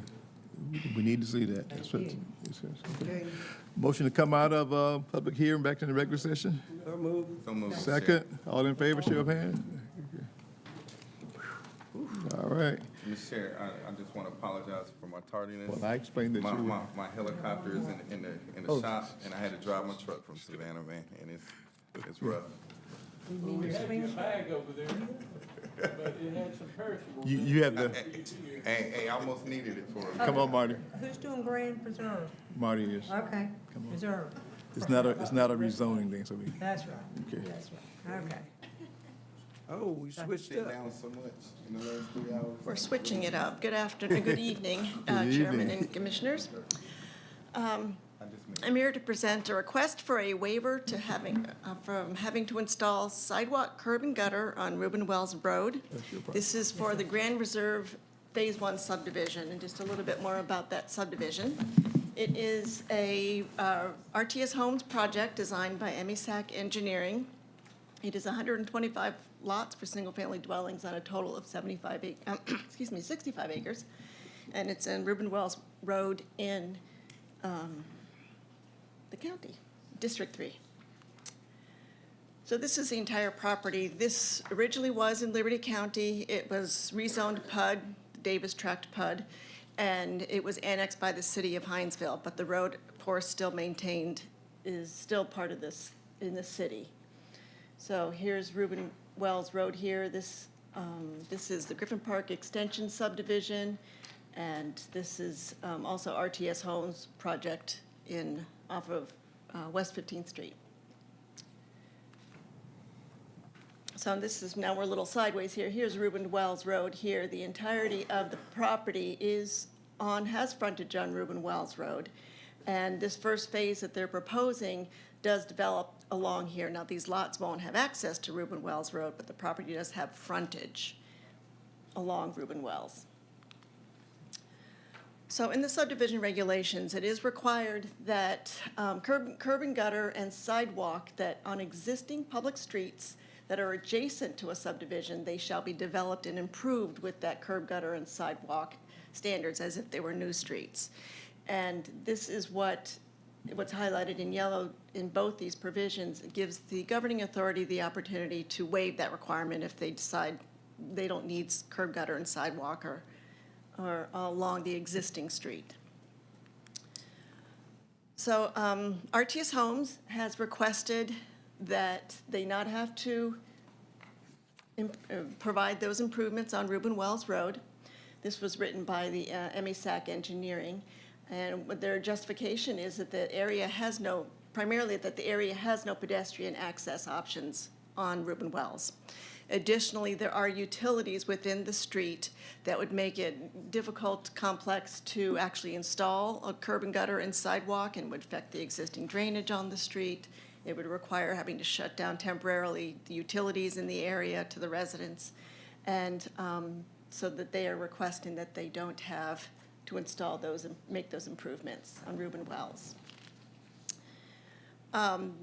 We need to see that. That's what it says. Okay. Motion to come out of public hearing back to the regular session? So moved. So moved, Mr. Second, all in favor, show of hands. All right. Mr. Chair, I just want to apologize for my tardiness. Well, I explained that you. My helicopter is in the Oh. shop, and I had to drive my truck from Savannah, man, and it's rough. Well, we had your bag over there, but it had some perishables. You have the, Hey, I almost needed it for. come on, Marty. Who's doing Grand Preserve? Marty is. Okay, Come on. Preserve. It's not a rezoning thing, so we, That's right. Okay. That's right. Okay. Oh, we switched Sit up. down so much in the last 3 hours. We're switching it up. Good afternoon, good evening, Good Chairman evening. and Commissioners. I just made I'm here to present a request for a waiver to from having to install sidewalk, curb, and gutter on Reuben Wells Road. This is for the Grand Reserve Phase 1 subdivision, and just a little bit more about that subdivision. It is a RTS Homes project designed by MESAC Engineering. It is 125 lots for single-family dwellings on a total of 65 acres. And it's in Reuben Wells Road in the county, District 3. So this is the entire property. This originally was in Liberty County. It was rezoned PUD, Davis Tract PUD, and it was annexed by the city of Hinesville, but the road, of course, still maintained, is still part of this, in the city. So here's Reuben Wells Road here. This is the Griffin Park Extension subdivision, and this is also RTS Homes project off of West 15th Street. So this is, now we're a little sideways here. Here's Reuben Wells Road here. The entirety of the property has frontage on Reuben Wells Road. And this first phase that they're proposing does develop along here. Now, these lots won't have access to Reuben Wells Road, but the property does have frontage along Reuben Wells. So in the subdivision regulations, it is required that curb and gutter and sidewalk that on existing public streets that are adjacent to a subdivision, they shall be developed and improved with that curb, gutter, and sidewalk standards as if they were new streets. And this is what's highlighted in yellow in both these provisions. It gives the governing authority the opportunity to waive that requirement if they decide they don't need curb, gutter, and sidewalk or along the existing street. So RTS Homes has requested that they not have to provide those improvements on Reuben Wells Road. This was written by the MESAC Engineering, and their justification is that the area has primarily that the area has no pedestrian access options on Reuben Wells. Additionally, there are utilities within the street that would make it difficult, complex to actually install a curb and gutter and sidewalk, and would affect the existing drainage on the street. It would require having to shut down temporarily the utilities in the area to the residents. And so that they are requesting that they don't have to install those and make those improvements on Reuben Wells.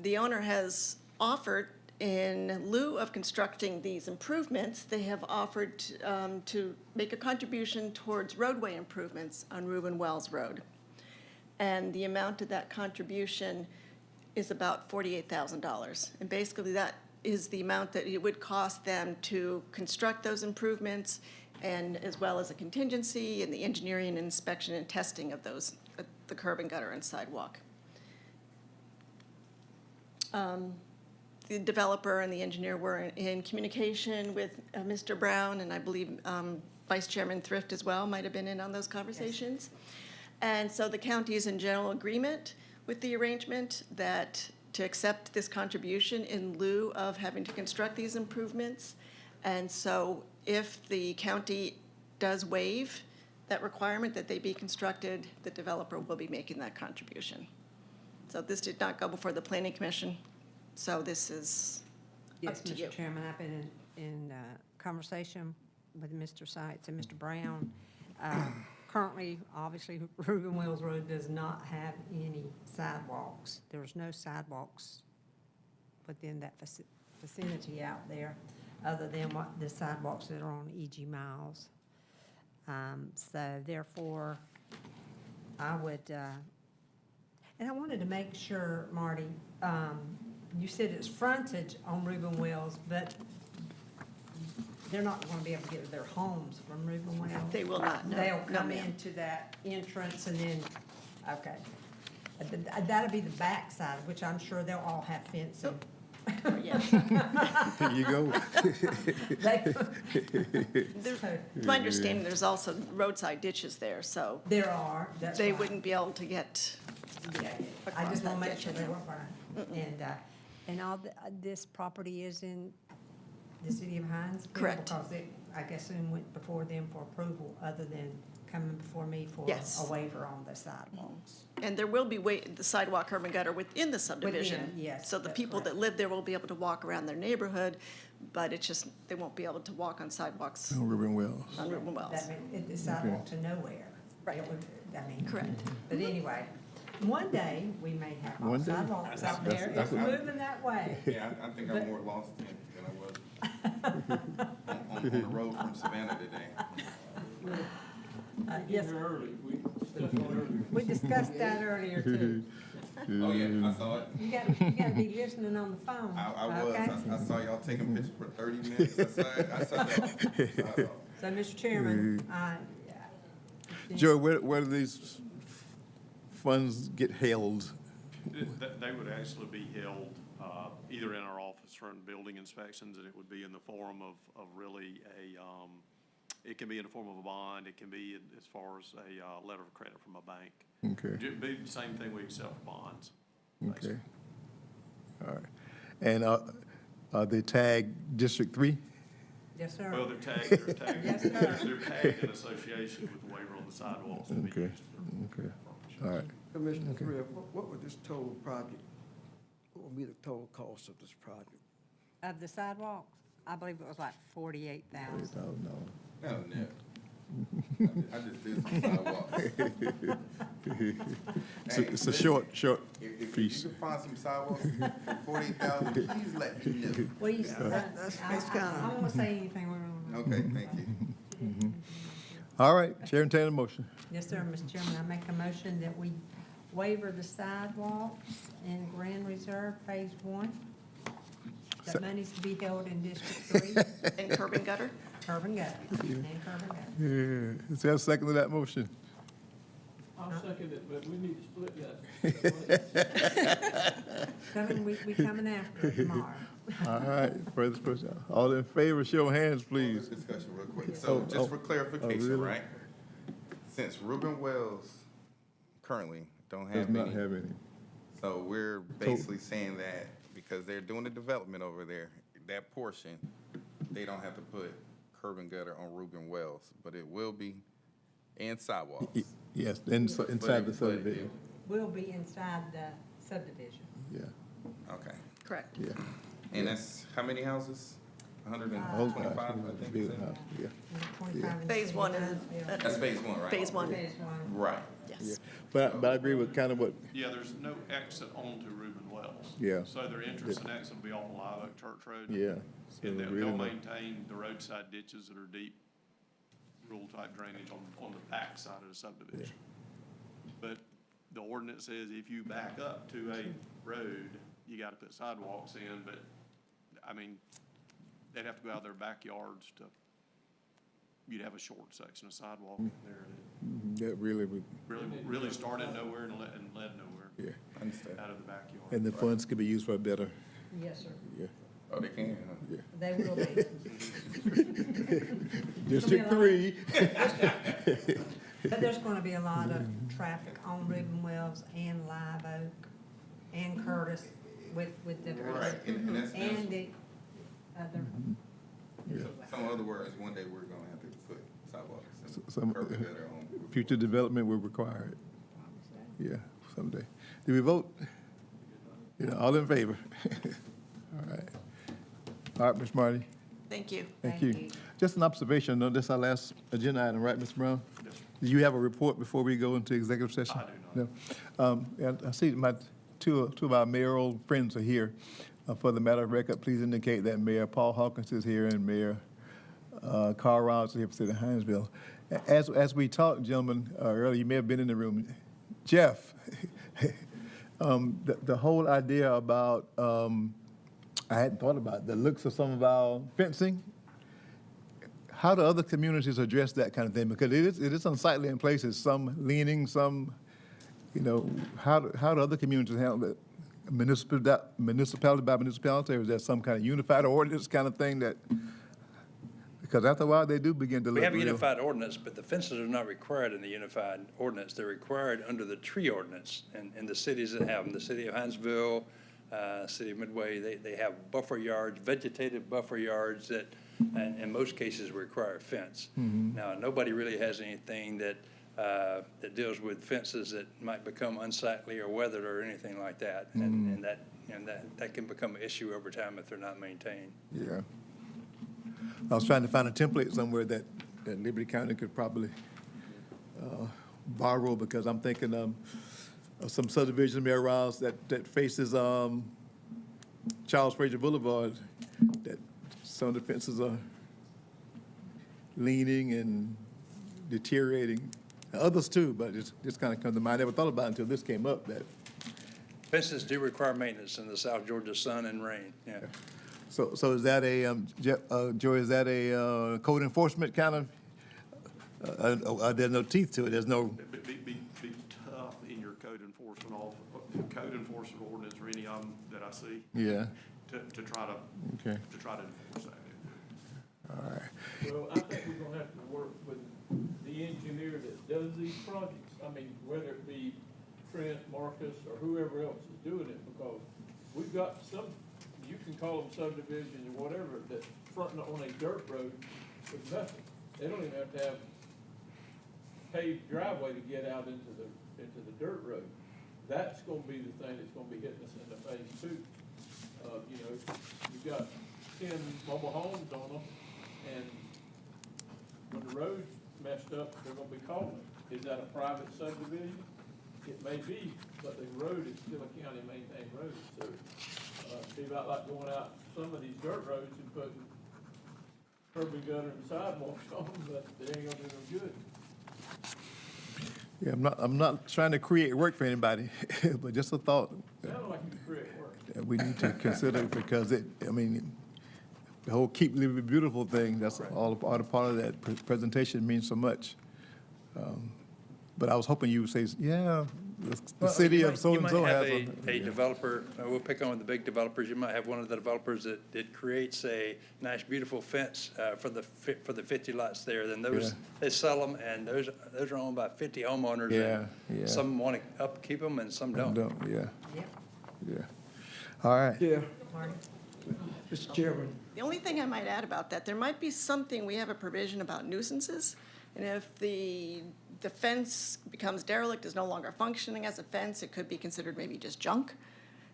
The owner has offered, in lieu of constructing these improvements, they have offered to make a contribution towards roadway improvements on Reuben Wells Road. And the amount of that contribution is about $48,000. And basically that is the amount that it would cost them to construct those improvements, and as well as a contingency and the engineering and inspection and testing of those, the curb and gutter and sidewalk. The developer and the engineer were in communication with Mr. Brown, and I believe Vice Chairman Thrift as well might have been in on those conversations. Yes. And so the county is in general agreement with the arrangement that to accept this contribution in lieu of having to construct these improvements. And so if the county does waive that requirement that they be constructed, the developer will be making that contribution. So this did not go before the Planning Commission. So this is Yes, up to you. Mr. Chairman, I've been in conversation with Mr. Seitz and Mr. Brown. Currently, obviously, Reuben Wells Road does not have any sidewalks. There's no sidewalks within that vicinity out there, other than what the sidewalks that are on E.G. Miles. So therefore, I would, and I wanted to make sure, Marty, you said it's frontage on Reuben Wells, but they're not going to be able to get to their homes from Reuben Wells? They will not, no. They'll No, come ma'am. into that entrance and then, okay. That'll be the back side, which I'm sure they'll all have fencing. Yes. Here you go. There's, to my understanding, there's also roadside ditches there, so. There are, that's They right. wouldn't be able to get Yeah, I across just that want to make ditch sure in they there. were fine. And all this property is in the city of Hinesville? Correct. Because it, I guess, it went before them for approval, other than coming before me for Yes. a waiver on the sidewalks. And there will be the sidewalk, curb and gutter within the subdivision. Within, yes, So the that's people correct. that live there will be able to walk around their neighborhood, but it's just, they won't be able to walk on sidewalks On Reuben Wells. on Reuben Wells. That mean, the sidewalk to nowhere. Right. It would, I mean. Correct. But anyway, one day, we may have all One day. sidewalks out That's- there. that's It's what- moving that way. Yeah, I think I'm more lost than I was on the road from Savannah today. Yes, Here early, we discussed it earlier. we discussed that earlier too. Oh, yeah, I saw it. You gotta be listening on the phone. I was. okay? I saw y'all taking pictures for 30 minutes. I saw y'all. So, Mr. Chairman, Joe, where do these funds get held? They would actually be held either in our office or in building inspections, and it would be in the form of really it can be in the form of a bond, it can be as far as a letter of credit from a bank. Okay, It'd be the same thing we accept for bonds. okay. All right. And are they tagged District 3? yes, sir. Well, they're tagged, Yes, sir. they're tagged in association with the waiver on the sidewalks to be Okay, used for okay. All right. Commissioner Thrift, what would this total project, what would be the total cost of this project? Of the sidewalks, I believe it was like $48,000. No, no. I just did some sidewalks. It's a short If piece. you can find some sidewalks for 40,000, please let me know. Well, you, that's I don't want to say anything wrong. Okay, thank you. All right, Chair, entertain a motion. Yes, sir, Mr. Chairman, I make a motion that we waiver the sidewalks in Grand Reserve Phase 1. That money's to be held in District 3, And curb and gutter? curb and gutter, and curb and gutter. Yeah. Is there a second to that motion? I'll second it, but we need to split that. We coming after it tomorrow. All right, further discussion. All in favor, show of hands, please. Discussion real quick. So just for clarification, really? right? Since Reuben Wells currently don't Does have not any, have any. so we're basically saying that because they're doing the development over there, that portion, they don't have to put curb and gutter on Reuben Wells, but it will be and sidewalks. Yes, inside the subdivision. Will be inside the subdivision. Yeah, Okay. Correct. yeah. And that's how many houses? $125, I think you said. Yeah. 25 in Phase City one of is, Huntsville. That's phase one, right? Phase one. Phase one. Right. Yeah. Yes. But I agree with kind of what, Yeah, there's no exit onto Reuben Wells. Yeah. So their entrance and exit will be off of Live Oak Church Road. yeah. So And really they'll no- maintain the roadside ditches that are deep, rural-type drainage on the back side of the subdivision. But the ordinance says if you back up to a road, you gotta put sidewalks in, but, I mean, they'd have to go out of their backyards to, you'd have a short section of sidewalk in there That really would, that really started nowhere and led nowhere. yeah. I understand. Out of the backyard. And the funds could be used for a better, Yes, sir. yeah. Oh, they can, huh? Yeah. They will be. District 3. But there's gonna be a lot of traffic on Reuben Wells and Live Oak and Curtis with the. Right, and that's, And the other. Yeah. some other words, one day we're gonna have to put sidewalks and Some curbs that are on. future development will require it. Yeah, someday. Did we vote? All in favor? All right. All right, Ms. Marty, Thank you. thank you. Just an observation, no, this is our last agenda item, right, Mr. Brown? Do you have a report before we go into executive session? I do not. No. And I see my two of our mayoral friends are here. For the matter of record, please indicate that Mayor Paul Hawkins is here and Mayor Carl Rouse is here for City of Hinesville. As we talked, gentlemen, earlier, you may have been in the room. Jeff, the whole idea about, I hadn't thought about the looks of some of our fencing. How do other communities address that kind of thing? Because it is unsightly in places, some leaning, some, how do other communities handle it? Municipality by municipality, or is there some kind of unified ordinance kind of thing that, because after a while, they do begin to look We have a real. unified ordinance, but the fences are not required in the unified ordinance. They're required under the tree ordinance. And in the cities that have them, the city of Hinesville, city of Midway, they have buffer yards, vegetative buffer yards that, in most cases, require a fence. Now, nobody really has anything that deals with fences that might become unsightly or weathered or anything like that. And that can become an issue over time if they're not maintained. Yeah. I was trying to find a template somewhere that Liberty County could probably borrow, because I'm thinking of some subdivision may arouse that faces Charles Frazier Boulevard, that some of the fences are leaning and deteriorating. Others too, but it's kind of come to mind. I never thought about it until this came up, that. Fences do require maintenance in the South Georgia sun and rain, yeah. So is that Joy, is that a code enforcement kind of, there's no teeth to it, there's no, Be tough in your code enforcement ordinance or any of them that I see. yeah, To try to enforce that. all right. Well, I think we're gonna have to work with the engineer that does these projects. I mean, whether it be Trent, Marcus, or whoever else is doing it, because we've got some, you can call them subdivisions or whatever, that fronting on a dirt road with nothing. They don't even have to have paved driveway to get out into the dirt road. That's gonna be the thing that's gonna be hitting us in the face too. You've got 10 mobile homes on them, and when the road's messed up, they're gonna be calling it. Is that a private subdivision? It may be, but the road is still a county maintained road, so, it'd be about like going out some of these dirt roads and putting curb and gutter and sidewalks on them, but they ain't gonna do no good. Yeah, I'm not trying to create work for anybody, but just a thought Sounds like you create work. that we need to consider, because the whole Keep Living Beautiful thing, that's all a part of that presentation means so much. But I was hoping you would say, yeah, the city of so-and-so has You might have a developer, we'll pick on the big developers, you might have one of the developers that creates a nice, beautiful fence for the 50 lots there, then those, they sell them, and those are owned by 50 homeowners. Yeah. Some want to upkeep them and some don't. Yeah. All right. Yeah. Mr. Chairman. The only thing I might add about that, there might be something, we have a provision about nuisances, and if the fence becomes derelict, is no longer functioning as a fence, it could be considered maybe just junk.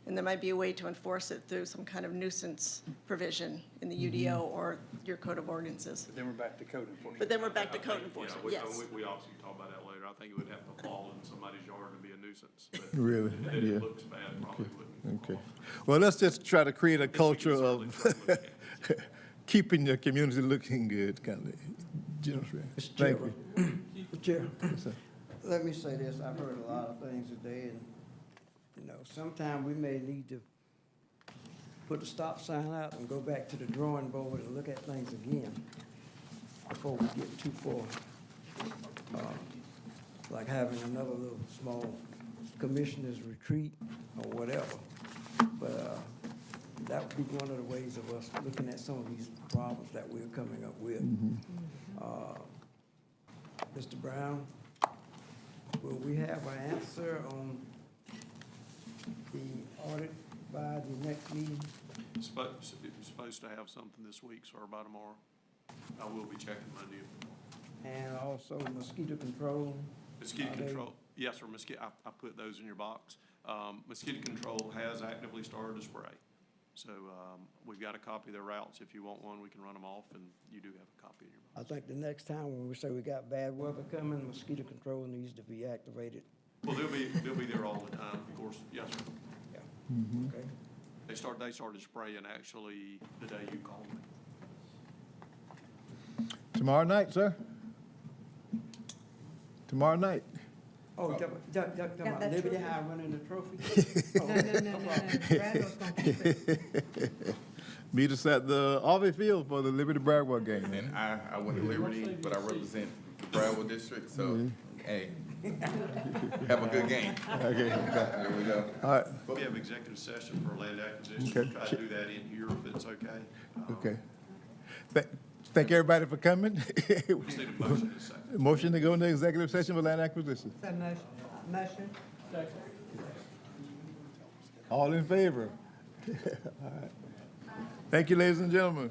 And there might be a way to enforce it through some kind of nuisance provision in the UDO or your code of ordinances. But then we're back to code enforcement. But then we're back to code Yeah, enforcement, we yes. obviously can talk about that later. I think it would have to fall in somebody's yard and be a nuisance. But Really? if Yeah. it looks bad, probably wouldn't. Okay. Well, let's just try to create a culture of keeping the community looking good, kind of. Mr. Thank you. Mr. Chair, sir. let me say this, I've heard a lot of things today, and, sometime we may need to put the stop sign out and go back to the drawing board and look at things again before we get too far. Like having another little small commissioner's retreat or whatever. But that would be one of the ways of us looking at some of these problems that we're coming up with. Mr. Brown, will we have an answer on the audit by the next meeting? Supposed to have something this week, sir, by tomorrow. I will be checking Monday. And also mosquito control? Mosquito Are they- control, yes, sir, I put those in your box. Mosquito control has actively started to spray. So, we've got a copy of their routes. If you want one, we can run them off, and you do have a copy in your box. I think the next time when we say we got bad weather coming, mosquito control needs to be activated. Well, they'll be there all the time, of course, yes, sir. Yeah. Okay. They started spraying actually the day you called me. Tomorrow night, sir? Tomorrow night? Oh, talking about that Liberty trophy. High winning the trophy? No. Bradley's gonna keep it. Meet us at the Harvey Field for the Liberty Bragwell game. And I went to Liberty, but I represent the Broward District, so, hey, have a good game. Okay. There we go. All right, We have executive session for land acquisition. Okay. We'll try to do that in here if it's okay. okay. Thank everybody for coming. We just need a motion in a second. Motion to go into executive session for land acquisition. So motion? All in favor? All right. Thank you, ladies and gentlemen.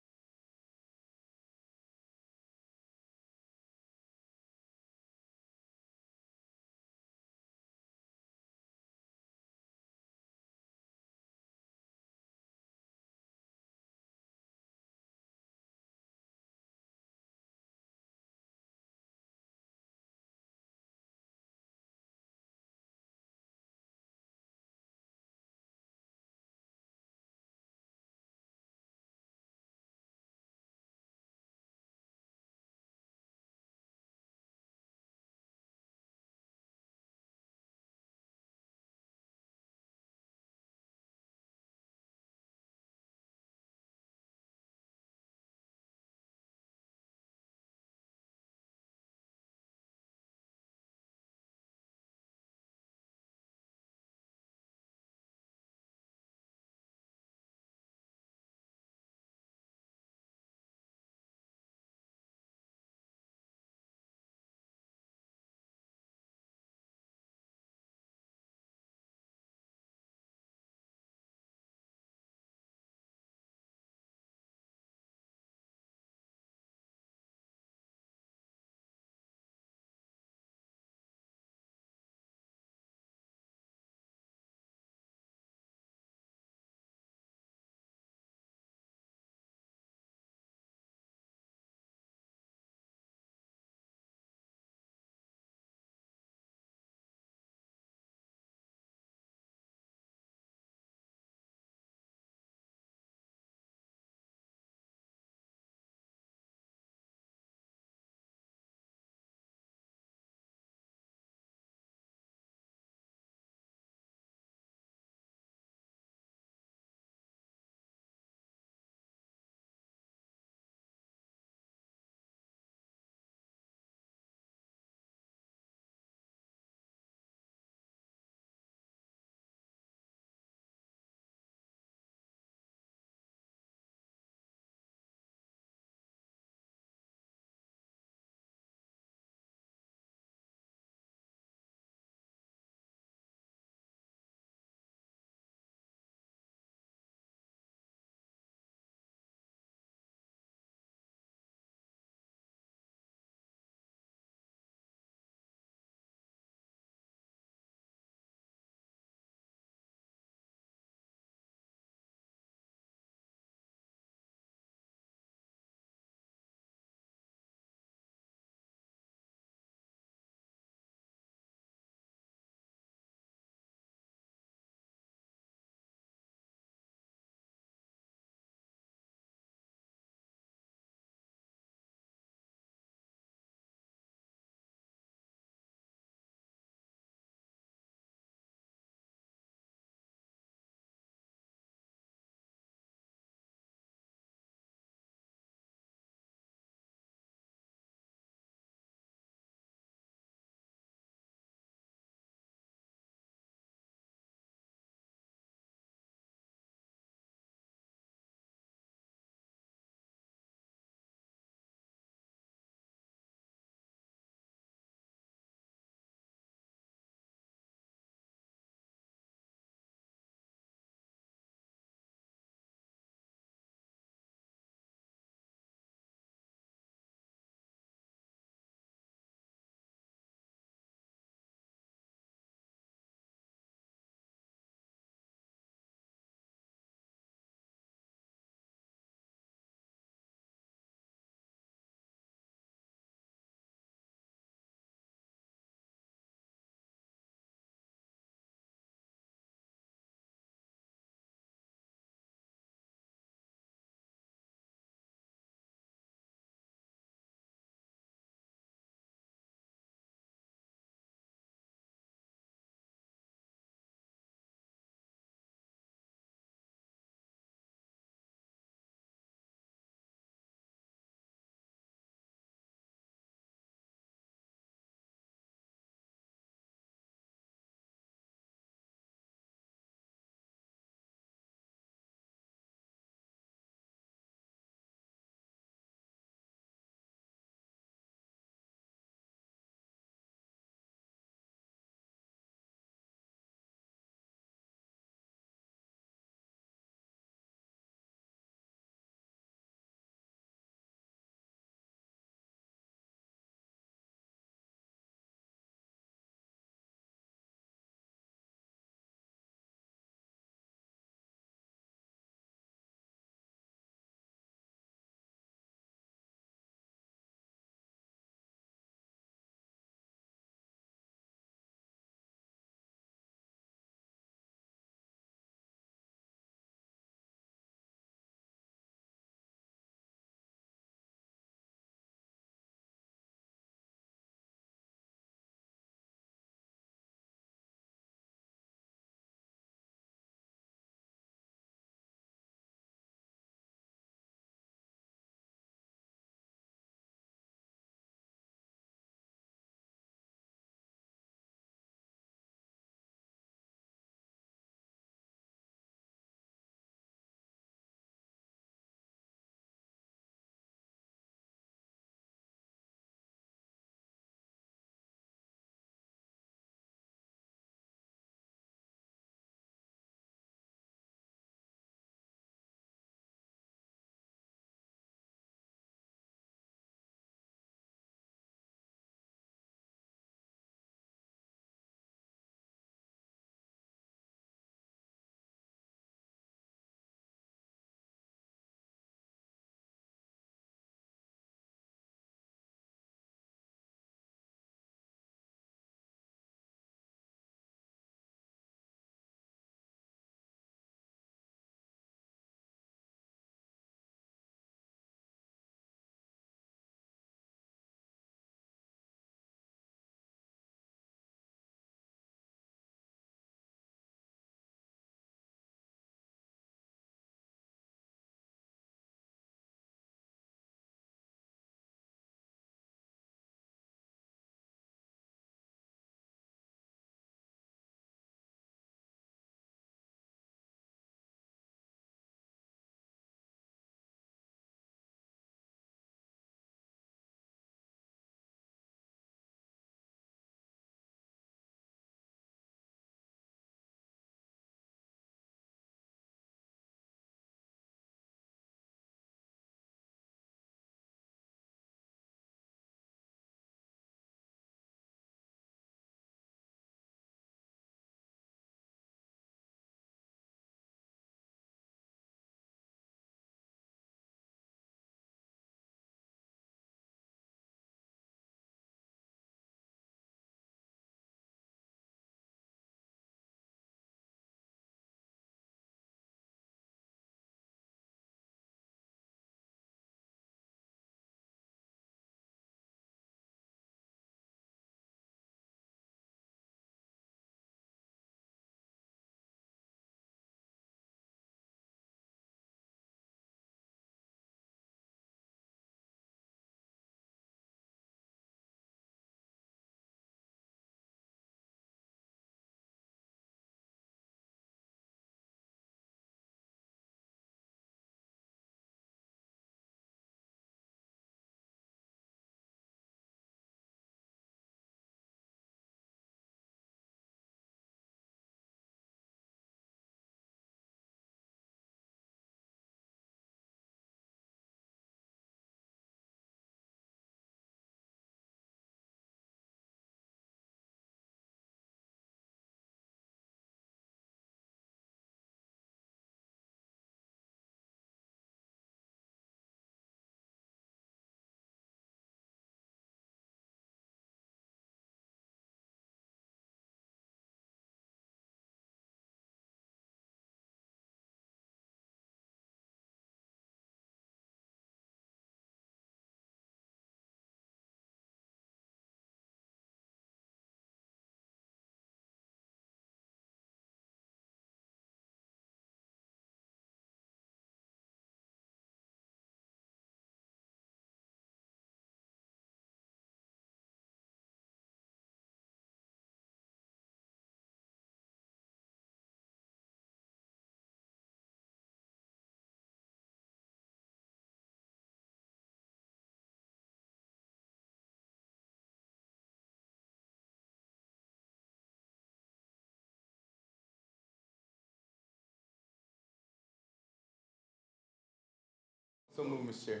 So move, Mr. Chair.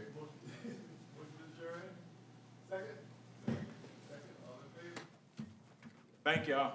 Thank y'all.